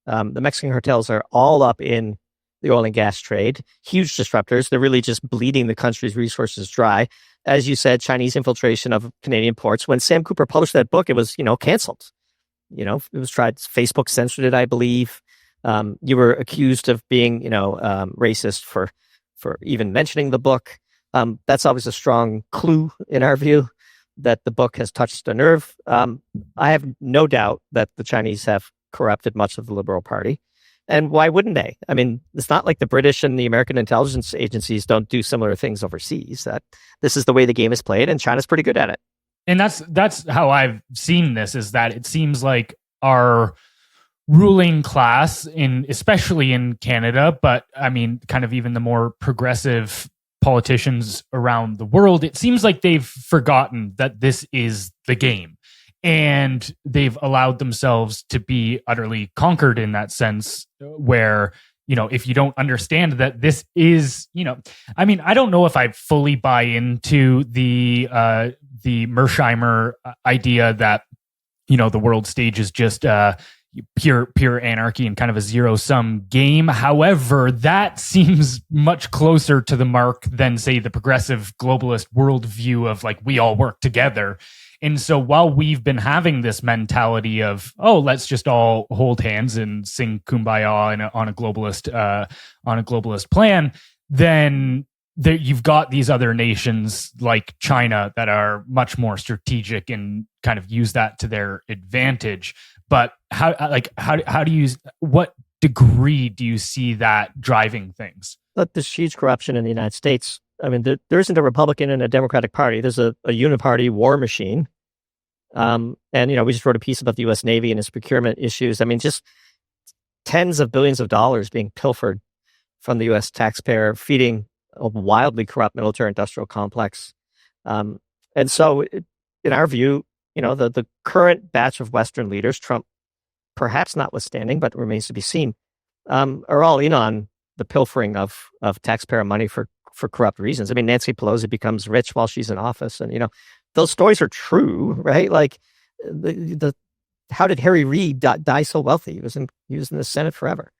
The Mexican cartels are all up in the oil and gas trade, huge disruptors. They're really just bleeding the country's resources dry. As you said, Chinese infiltration of Canadian ports. When Sam Cooper published that book, it was, canceled. It was tried. Facebook censored it, I believe. You were accused of being, racist for even mentioning the book. That's always a strong clue in our view that the book has touched a nerve. I have no doubt that the Chinese have corrupted much of the Liberal Party. And why wouldn't they? I mean, it's not like the British and the American intelligence agencies don't do similar things overseas. That this is the way the game is played, and China's pretty good at it. And that's how I've seen this, is that it seems like our ruling class, especially in Canada, but I mean, kind of even the more progressive politicians around the world, it seems like they've forgotten that this is the game, and they've allowed themselves to be utterly conquered in that sense, where if you don't understand that this is, I mean, I don't know if I fully buy into the Mersheimer idea that the world stage is just pure anarchy and kind of a zero-sum game. However, that seems much closer to the mark than, say, the progressive globalist worldview of like, we all work together. And so while we've been having this mentality of, let's just all hold hands and sing Kumbaya on a globalist plan, then you've got these other nations like China that are much more strategic and kind of use that to their advantage. But what degree do you see that driving things? Look, there's huge corruption in the United States. I mean, there isn't a Republican and a Democratic Party. There's a uniparty war machine. And, we just wrote a piece about the U.S. Navy and its procurement issues. I mean, just tens of billions of dollars being pilfered from the U.S. taxpayer, feeding a wildly corrupt military-industrial complex. And so, in our view, the current batch of Western leaders, Trump perhaps notwithstanding, but remains to be seen, are all in on the pilfering of taxpayer money for corrupt reasons. I mean, Nancy Pelosi becomes rich while she's in office, and those stories are true, right? Like the how did Harry Reid die so wealthy? He was in the Senate forever,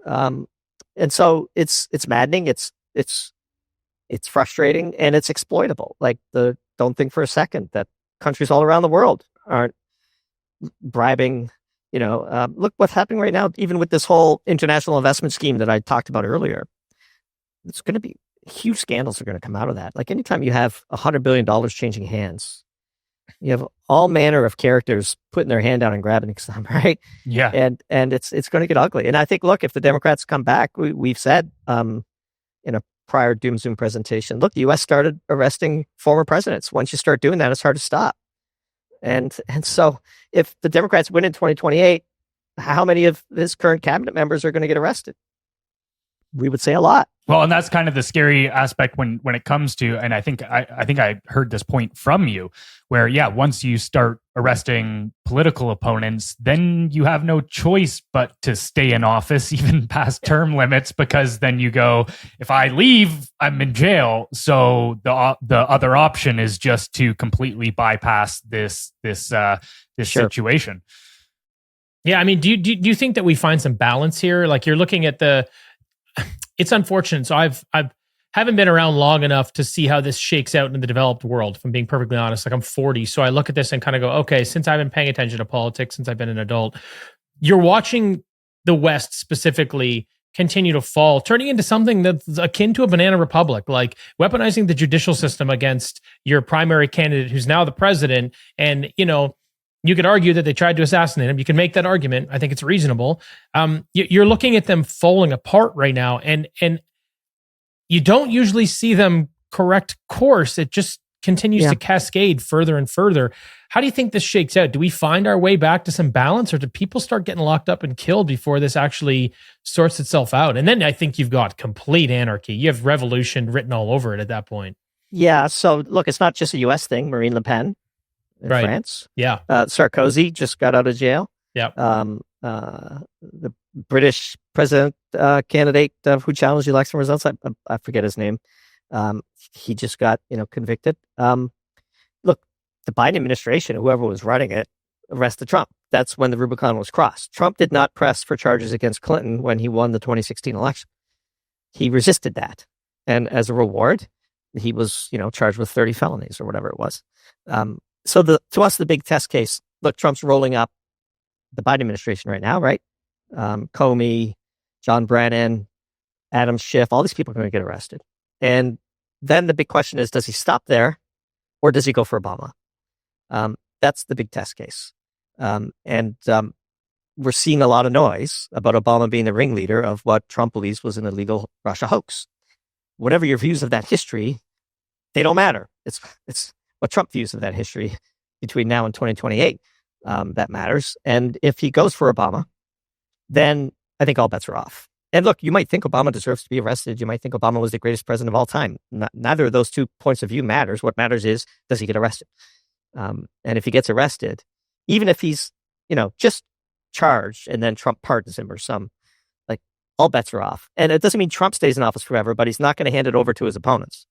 and so it's maddening. It's frustrating and it's exploitable. Like don't think for a second that countries all around the world aren't bribing. Look what's happening right now, even with this whole international investment scheme that I talked about earlier. It's going to be huge scandals are going to come out of that. Like anytime you have $100 billion changing hands, you have all manner of characters putting their hand out and grabbing some, right? Yeah. And it's going to get ugly. And I think, look, if the Democrats come back, we've said in a prior Doom Zoom presentation, look, the U.S. started arresting former presidents. Once you start doing that, it's hard to stop. And so if the Democrats win in 2028, how many of his current cabinet members are going to get arrested? We would say a lot. Well, and that's kind of the scary aspect when it comes to, and I think I heard this point from you, where once you start arresting political opponents, then you have no choice but to stay in office even past term limits, because then you go, if I leave, I'm in jail. So the other option is just to completely bypass this Sure. situation. Yeah, I mean, do you think that we find some balance here? Like you're looking at it's unfortunate. So I've haven't been around long enough to see how this shakes out in the developed world, if I'm being perfectly honest. Like I'm 40. So I look at this and kind of go, okay, since I've been paying attention to politics, since I've been an adult, you're watching the West specifically continue to fall, turning into something that's akin to a banana republic, like weaponizing the judicial system against your primary candidate who's now the president. And, you could argue that they tried to assassinate him. You can make that argument. I think it's reasonable. You're looking at them falling apart right now, and you don't usually see them correct course. It just continues to cascade further and further. How do you think this shakes out? Do we find our way back to some balance, or do people start getting locked up and killed before this actually sorts itself out? And then I think you've got complete anarchy. You have revolution written all over it at that point. Yeah. So look, it's not just a U.S. thing. Marine Le Pen in France. Yeah. Sarkozy just got out of jail. Yeah. The British president candidate who challenged the election results, I forget his name. He just got convicted. Look, the Biden administration, whoever was running it, arrested Trump. That's when the Rubicon was crossed. Trump did not press for charges against Clinton when he won the 2016 election. He resisted that, and as a reward, he was charged with 30 felonies or whatever it was. So to us, the big test case, look, Trump's rolling up the Biden administration right now, right? Comey, John Brennan, Adam Schiff, all these people are going to get arrested. And then the big question is, does he stop there or does he go for Obama? That's the big test case. And we're seeing a lot of noise about Obama being the ringleader of what Trump believes was an illegal Russia hoax. Whatever your views of that history, they don't matter. It's what Trump views of that history between now and 2028 that matters. And if he goes for Obama, then I think all bets are off. And look, you might think Obama deserves to be arrested. You might think Obama was the greatest president of all time. Neither of those two points of view matters. What matters is, does he get arrested? And if he gets arrested, even if he's, just charged and then Trump pardons him or all bets are off. And it doesn't mean Trump stays in office forever, but he's not going to hand it over to his opponents.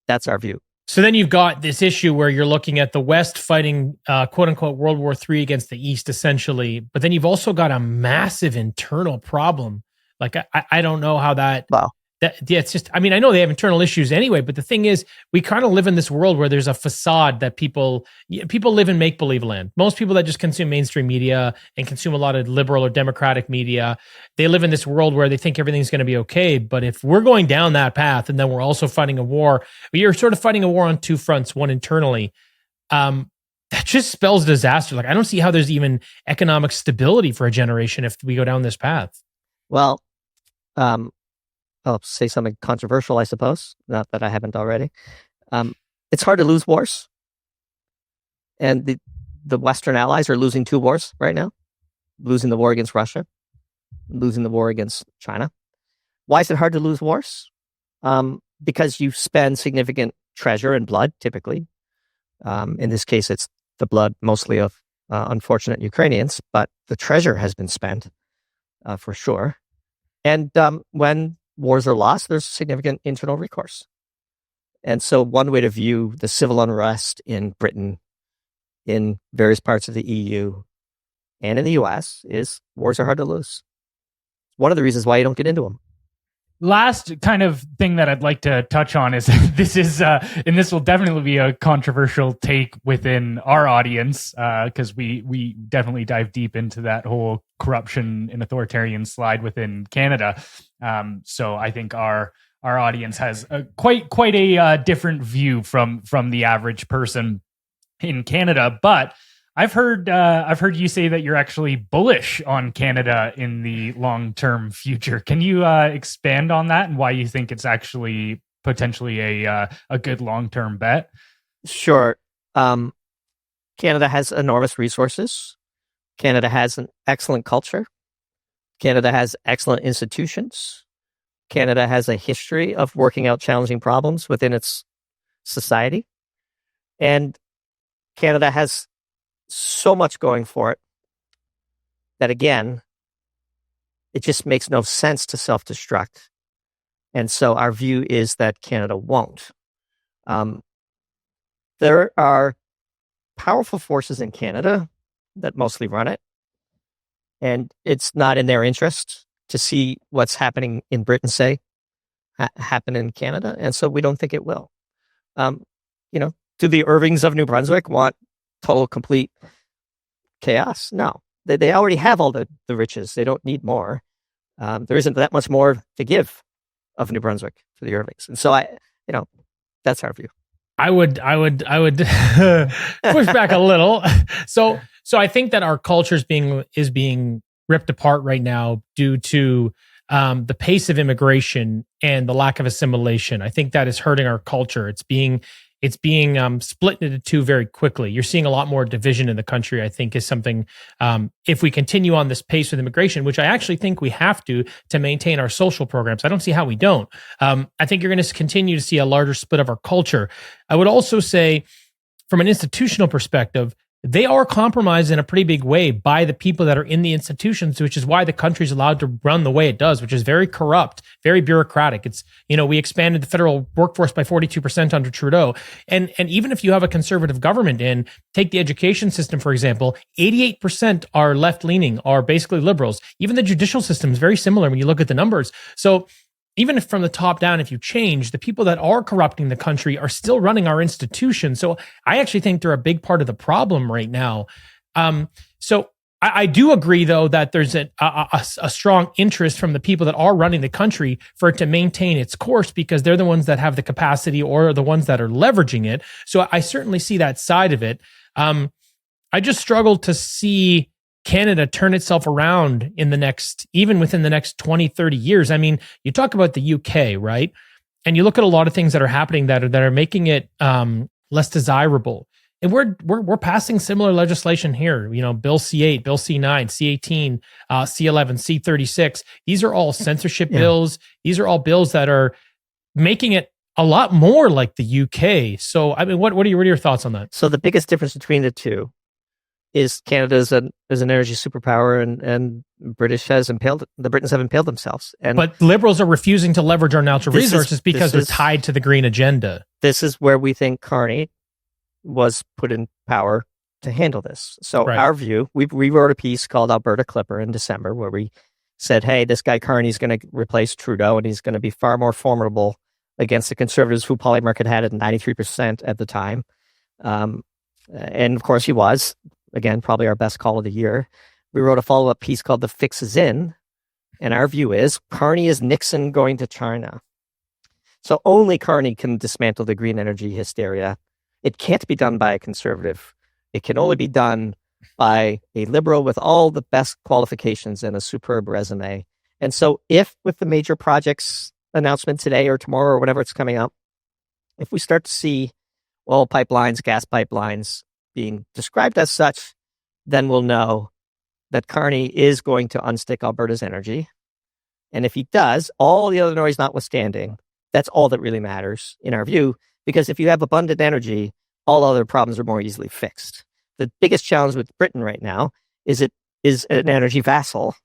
That's our view. So then you've got this issue where you're looking at the West fighting, quote unquote, World War III against the East, essentially. But then you've also got a massive internal problem. Like, I don't know how that. Wow. It's just, I mean, I know they have internal issues anyway, but the thing is, we kind of live in this world where there's a facade that people live in make-believe land. Most people that just consume mainstream media and consume a lot of liberal or democratic media, they live in this world where they think everything's going to be okay. But if we're going down that path and then we're also fighting a war, you're sort of fighting a war on two fronts, one internally, that just spells disaster. Like, I don't see how there's even economic stability for a generation if we go down this path. Well, I'll say something controversial, I suppose, not that I haven't already. It's hard to lose wars. And the Western allies are losing 2 wars right now, losing the war against Russia, losing the war against China. Why is it hard to lose wars? Because you spend significant treasure and blood, typically. In this case, it's the blood mostly of unfortunate Ukrainians, but the treasure has been spent for sure. And when wars are lost, there's significant internal recourse. And so one way to view the civil unrest in Britain, in various parts of the EU, and in the US is wars are hard to lose. One of the reasons why you don't get into them. Last kind of thing that I'd like to touch on is this is, and this will definitely be a controversial take within our audience, because we definitely dive deep into that whole corruption and authoritarian slide within Canada. So I think our audience has quite a different view from the average person in Canada, but I've heard you say that you're actually bullish on Canada in the long-term future. Can you expand on that and why you think it's actually potentially a good long-term bet? Sure. Canada has enormous resources. Canada has an excellent culture. Canada has excellent institutions. Canada has a history of working out challenging problems within its society. And Canada has so much going for it that, again, it just makes no sense to self-destruct. And so our view is that Canada won't. There are powerful forces in Canada that mostly run it, and it's not in their interest to see what's happening in Britain, say, happen in Canada, and so we don't think it will. Do the Irvings of New Brunswick want total, complete chaos? No. They already have all the riches. They don't need more. There isn't that much more to give of New Brunswick to the Irvings. And so that's our view. I would push back a little. So I think that our culture is being ripped apart right now due to the pace of immigration and the lack of assimilation. I think that is hurting our culture. It's being split into 2 very quickly. You're seeing a lot more division in the country, I think, is something, if we continue on this pace with immigration, which I actually think we have to maintain our social programs. I don't see how we don't. I think you're going to continue to see a larger split of our culture. I would also say, from an institutional perspective, they are compromised in a pretty big way by the people that are in the institutions, which is why the country is allowed to run the way it does, which is very corrupt, very bureaucratic. It's, we expanded the federal workforce by 42% under Trudeau. And even if you have a conservative government take the education system, for example, 88% are left-leaning, are basically liberals. Even the judicial system is very similar when you look at the numbers. So even if from the top down, if you change, the people that are corrupting the country are still running our institutions. So I actually think they're a big part of the problem right now. So I do agree, though, that there's a strong interest from the people that are running the country for it to maintain its course, because they're the ones that have the capacity or the ones that are leveraging it. So I certainly see that side of it. I just struggle to see Canada turn itself around even within the next 20, 30 years. I mean, you talk about the UK, right? And you look at a lot of things that are happening that are making it less desirable. And we're passing similar legislation here. Bill C8, Bill C9, C18, C11, C36. These are all censorship bills. These are all bills that are making it a lot more like the UK. So, I mean, what are your thoughts on that? So the biggest difference between the two is Canada is an energy superpower, and the Britons have impaled themselves. But liberals are refusing to leverage our natural resources because they're tied to the green agenda. This is where we think Carney was put in power to handle this. So Our view, we wrote a piece called Alberta Clipper in December where we said, hey, this guy Carney's going to replace Trudeau, and he's going to be far more formidable against the Conservatives, who Polly Market had at 93% at the time. And of course he was. Again, probably our best call of the year. We wrote a follow-up piece called The Fix Is In, and our view is Carney is Nixon going to China. So only Carney can dismantle the green energy hysteria. It can't be done by a conservative. It can only be done by a liberal with all the best qualifications and a superb resume. And so if with the major projects announcement today or tomorrow or whenever it's coming out, if we start to see oil pipelines, gas pipelines being described as such, then we'll know that Carney is going to unstick Alberta's energy. And if he does, all the other noise notwithstanding, that's all that really matters in our view, because if you have abundant energy, all other problems are more easily fixed. The biggest challenge with Britain right now is it is an energy vassal.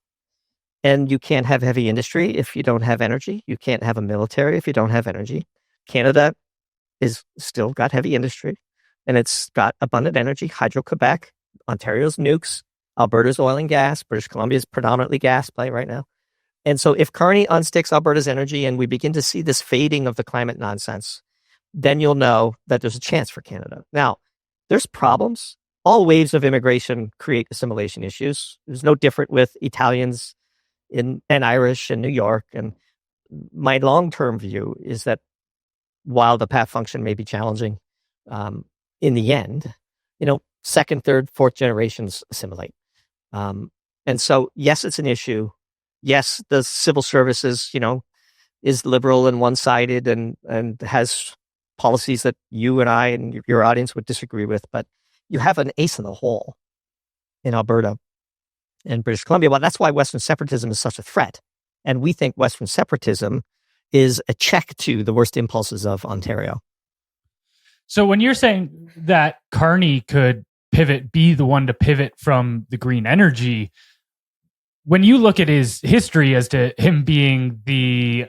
And you can't have heavy industry if you don't have energy. You can't have a military if you don't have energy. Canada is still got heavy industry, and it's got abundant energy. Hydro-Quebec, Ontario's nukes, Alberta's oil and gas, British Columbia's predominantly gas play right now. And so if Carney unsticks Alberta's energy and we begin to see this fading of the climate nonsense, then you'll know that there's a chance for Canada. Now, there's problems. All waves of immigration create assimilation issues. There's no different with Italians and Irish in New York. And my long-term view is that while the path function may be challenging, in the end, second, third, fourth generations assimilate. And so, yes, it's an issue. Yes, the civil services, is liberal and one-sided and has policies that you and I and your audience would disagree with, but you have an ace in the hole in Alberta and British Columbia. Well, that's why Western separatism is such a threat. And we think Western separatism is a check to the worst impulses of Ontario. So when you're saying that Carney could be the one to pivot from the green energy, when you look at his history as to him being the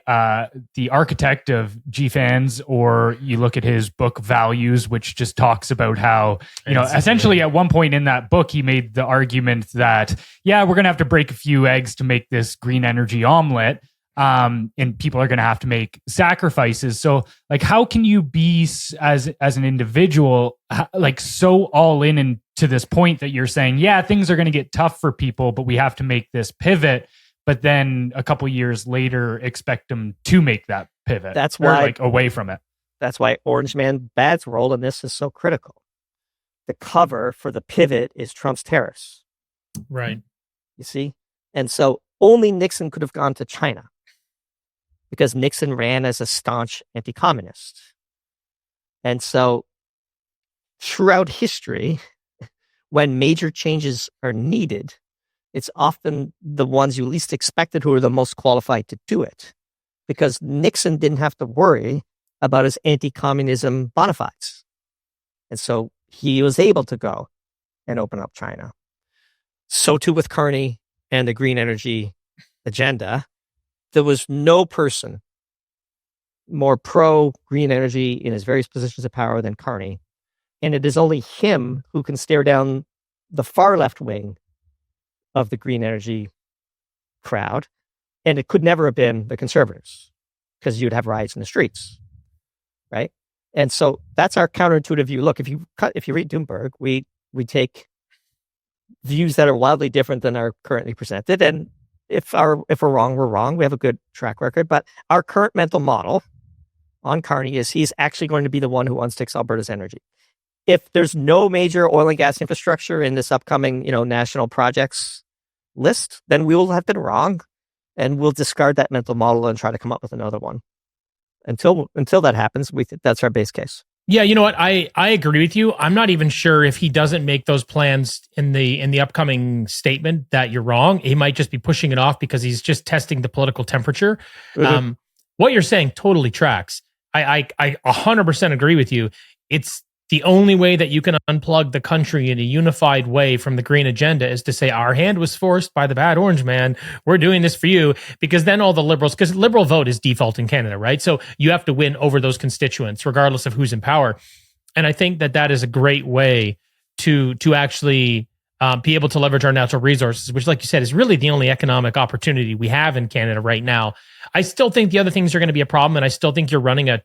architect of GFANZ, or you look at his book Values, which just talks about how, essentially at one point in that book, he made the argument that, we're going to have to break a few eggs to make this green energy omelet. And people are going to have to make sacrifices. So how can you be as an individual, so all in and to this point that you're saying, things are going to get tough for people, but we have to make this pivot. But then a couple years later, expect them to make that pivot. That's why away from it. That's why Orange Man Bad's role in this is so critical. The cover for the pivot is Trump's tariffs. Right. You see? And so only Nixon could have gone to China, because Nixon ran as a staunch anti-communist. And so throughout history, when major changes are needed, it's often the ones you least expected who are the most qualified to do it, because Nixon didn't have to worry about his anti-communism bona fides. And so he was able to go and open up China. So too with Carney and the green energy agenda. There was no person more pro-green energy in his various positions of power than Carney. And it is only him who can stare down the far left wing of the green energy crowd. And it could never have been the conservatives, because you'd have riots in the streets, right? And so that's our counterintuitive view. Look, if you read Doomberg, we take views that are wildly different than are currently presented. And if we're wrong, we're wrong. We have a good track record. But our current mental model on Carney is he's actually going to be the one who unsticks Alberta's energy. If there's no major oil and gas infrastructure in this upcoming, national projects list, then we will have been wrong, and we'll discard that mental model and try to come up with another one. Until that happens, we think that's our base case. Yeah, you know what? I agree with you. I'm not even sure if he doesn't make those plans in the upcoming statement that you're wrong. He might just be pushing it off because he's just testing the political temperature. Mm-hmm. What you're saying totally tracks. I 100% agree with you. It's the only way that you can unplug the country in a unified way from the green agenda is to say our hand was forced by the bad orange man. We're doing this for you, because then all the liberals, because liberal vote is default in Canada, right? So you have to win over those constituents regardless of who's in power. And I think that is a great way to actually be able to leverage our natural resources, which, like you said, is really the only economic opportunity we have in Canada right now. I still think the other things are going to be a problem, and I still think you're running at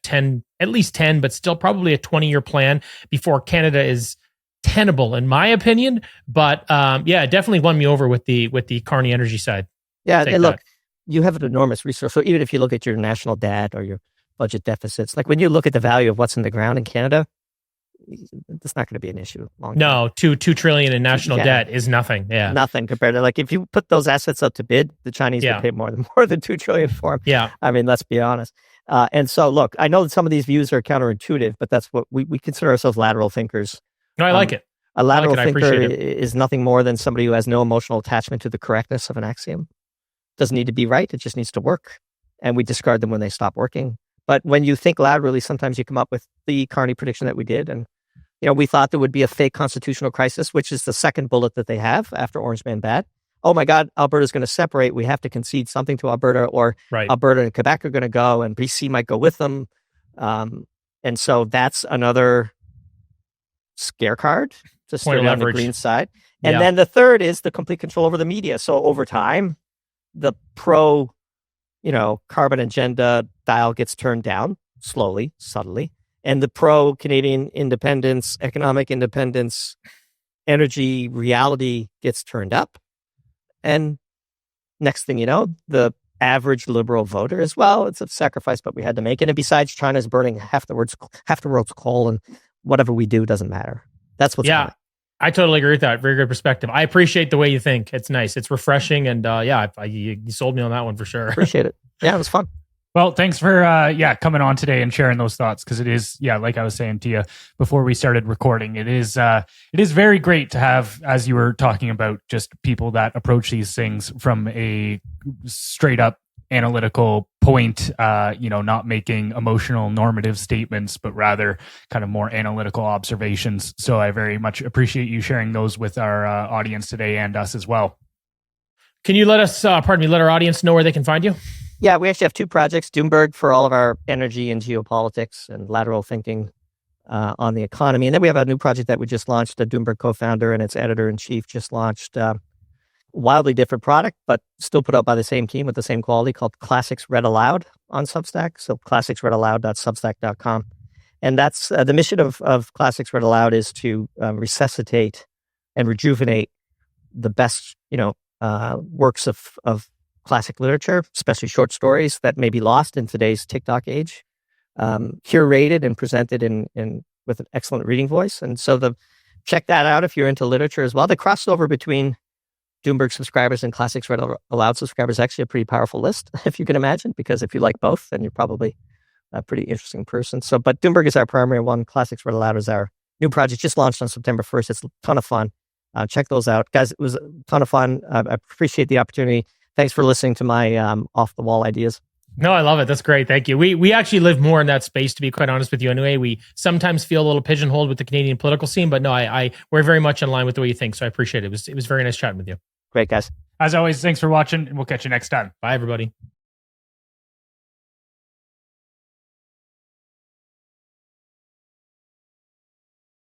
least 10, but still probably a 20-year plan before Canada is tenable, in my opinion. But definitely won me over with the Carney energy side. Yeah, and look, you have an enormous resource. So even if you look at your national debt or your budget deficits, like when you look at the value of what's in the ground in Canada, it's not going to be an issue long term. No, $2 trillion in national debt is nothing. Yeah, nothing compared to like if you put those assets up to bid, the Chinese would pay more than $2 trillion for them. Yeah, I mean, let's be honest. And so, look, I know that some of these views are counterintuitive, but that's what we consider ourselves lateral thinkers. No, I like it. A lateral I like it. thinker is nothing more than somebody who has no emotional attachment to the correctness of an axiom. Doesn't need to be right; it just needs to work. And we discard them when they stop working. But when you think laterally, sometimes you come up with the Carney prediction that we did, and we thought there would be a fake constitutional crisis, which is the second bullet that they have after Orange Man Bad. Oh my God, Alberta's going to separate. We have to concede something to Alberta, or Alberta and Quebec are going to go, and BC might go with them. And so that's another scare card to stay on the green side. And then the third is the complete control over the media. So over time, the pro, carbon agenda dial gets turned down slowly, subtly. And the pro Canadian independence, economic independence, energy reality gets turned up. And next thing you know, the average liberal voter as well, it's a sacrifice, but we had to make it. And besides, China's burning half the world's coal, and whatever we do doesn't matter. That's what's coming. I totally agree with that. Very good perspective. I appreciate the way you think. It's nice. It's refreshing. And you sold me on that one for sure. Appreciate it. Yeah, it was fun. Well, thanks for coming on today and sharing those thoughts, because it is, like I was saying to you before we started recording, it is very great to have, as you were talking about, just people that approach these things from a straight up analytical point, not making emotional normative statements, but rather kind of more analytical observations. So I very much appreciate you sharing those with our audience today and us as well. Can you let us, let our audience know where they can find you? Yeah, we actually have two projects. Doomberg for all of our energy and geopolitics and lateral thinking on the economy. And then we have a new project that we just launched. The Doomberg co-founder and its editor-in-chief just launched a wildly different product, but still put out by the same team with the same quality, called Classics Read Aloud on Substack. So classicsreadaloud.substack.com. And that's the mission of Classics Read Aloud is to resuscitate and rejuvenate the best, works of classic literature, especially short stories that may be lost in today's TikTok age, curated and presented in with an excellent reading voice. And so check that out if you're into literature as well. The crossover between Doomberg subscribers and Classics Read Aloud subscribers is actually a pretty powerful list, if you can imagine, because if you like both, then you're probably a pretty interesting person. So, but Doomberg is our primary one. Classics Read Aloud is our new project, just launched on September 1st. It's a ton of fun. Check those out. Guys, it was a ton of fun. I appreciate the opportunity. Thanks for listening to my off-the-wall ideas. No, I love it. That's great. Thank you. We actually live more in that space, to be quite honest with you. Anyway, we sometimes feel a little pigeonholed with the Canadian political scene, but no, we're very much in line with the way you think. So I appreciate it. It was very nice chatting with you. Great, guys. As always, thanks for watching, and we'll catch you next time. Bye, everybody.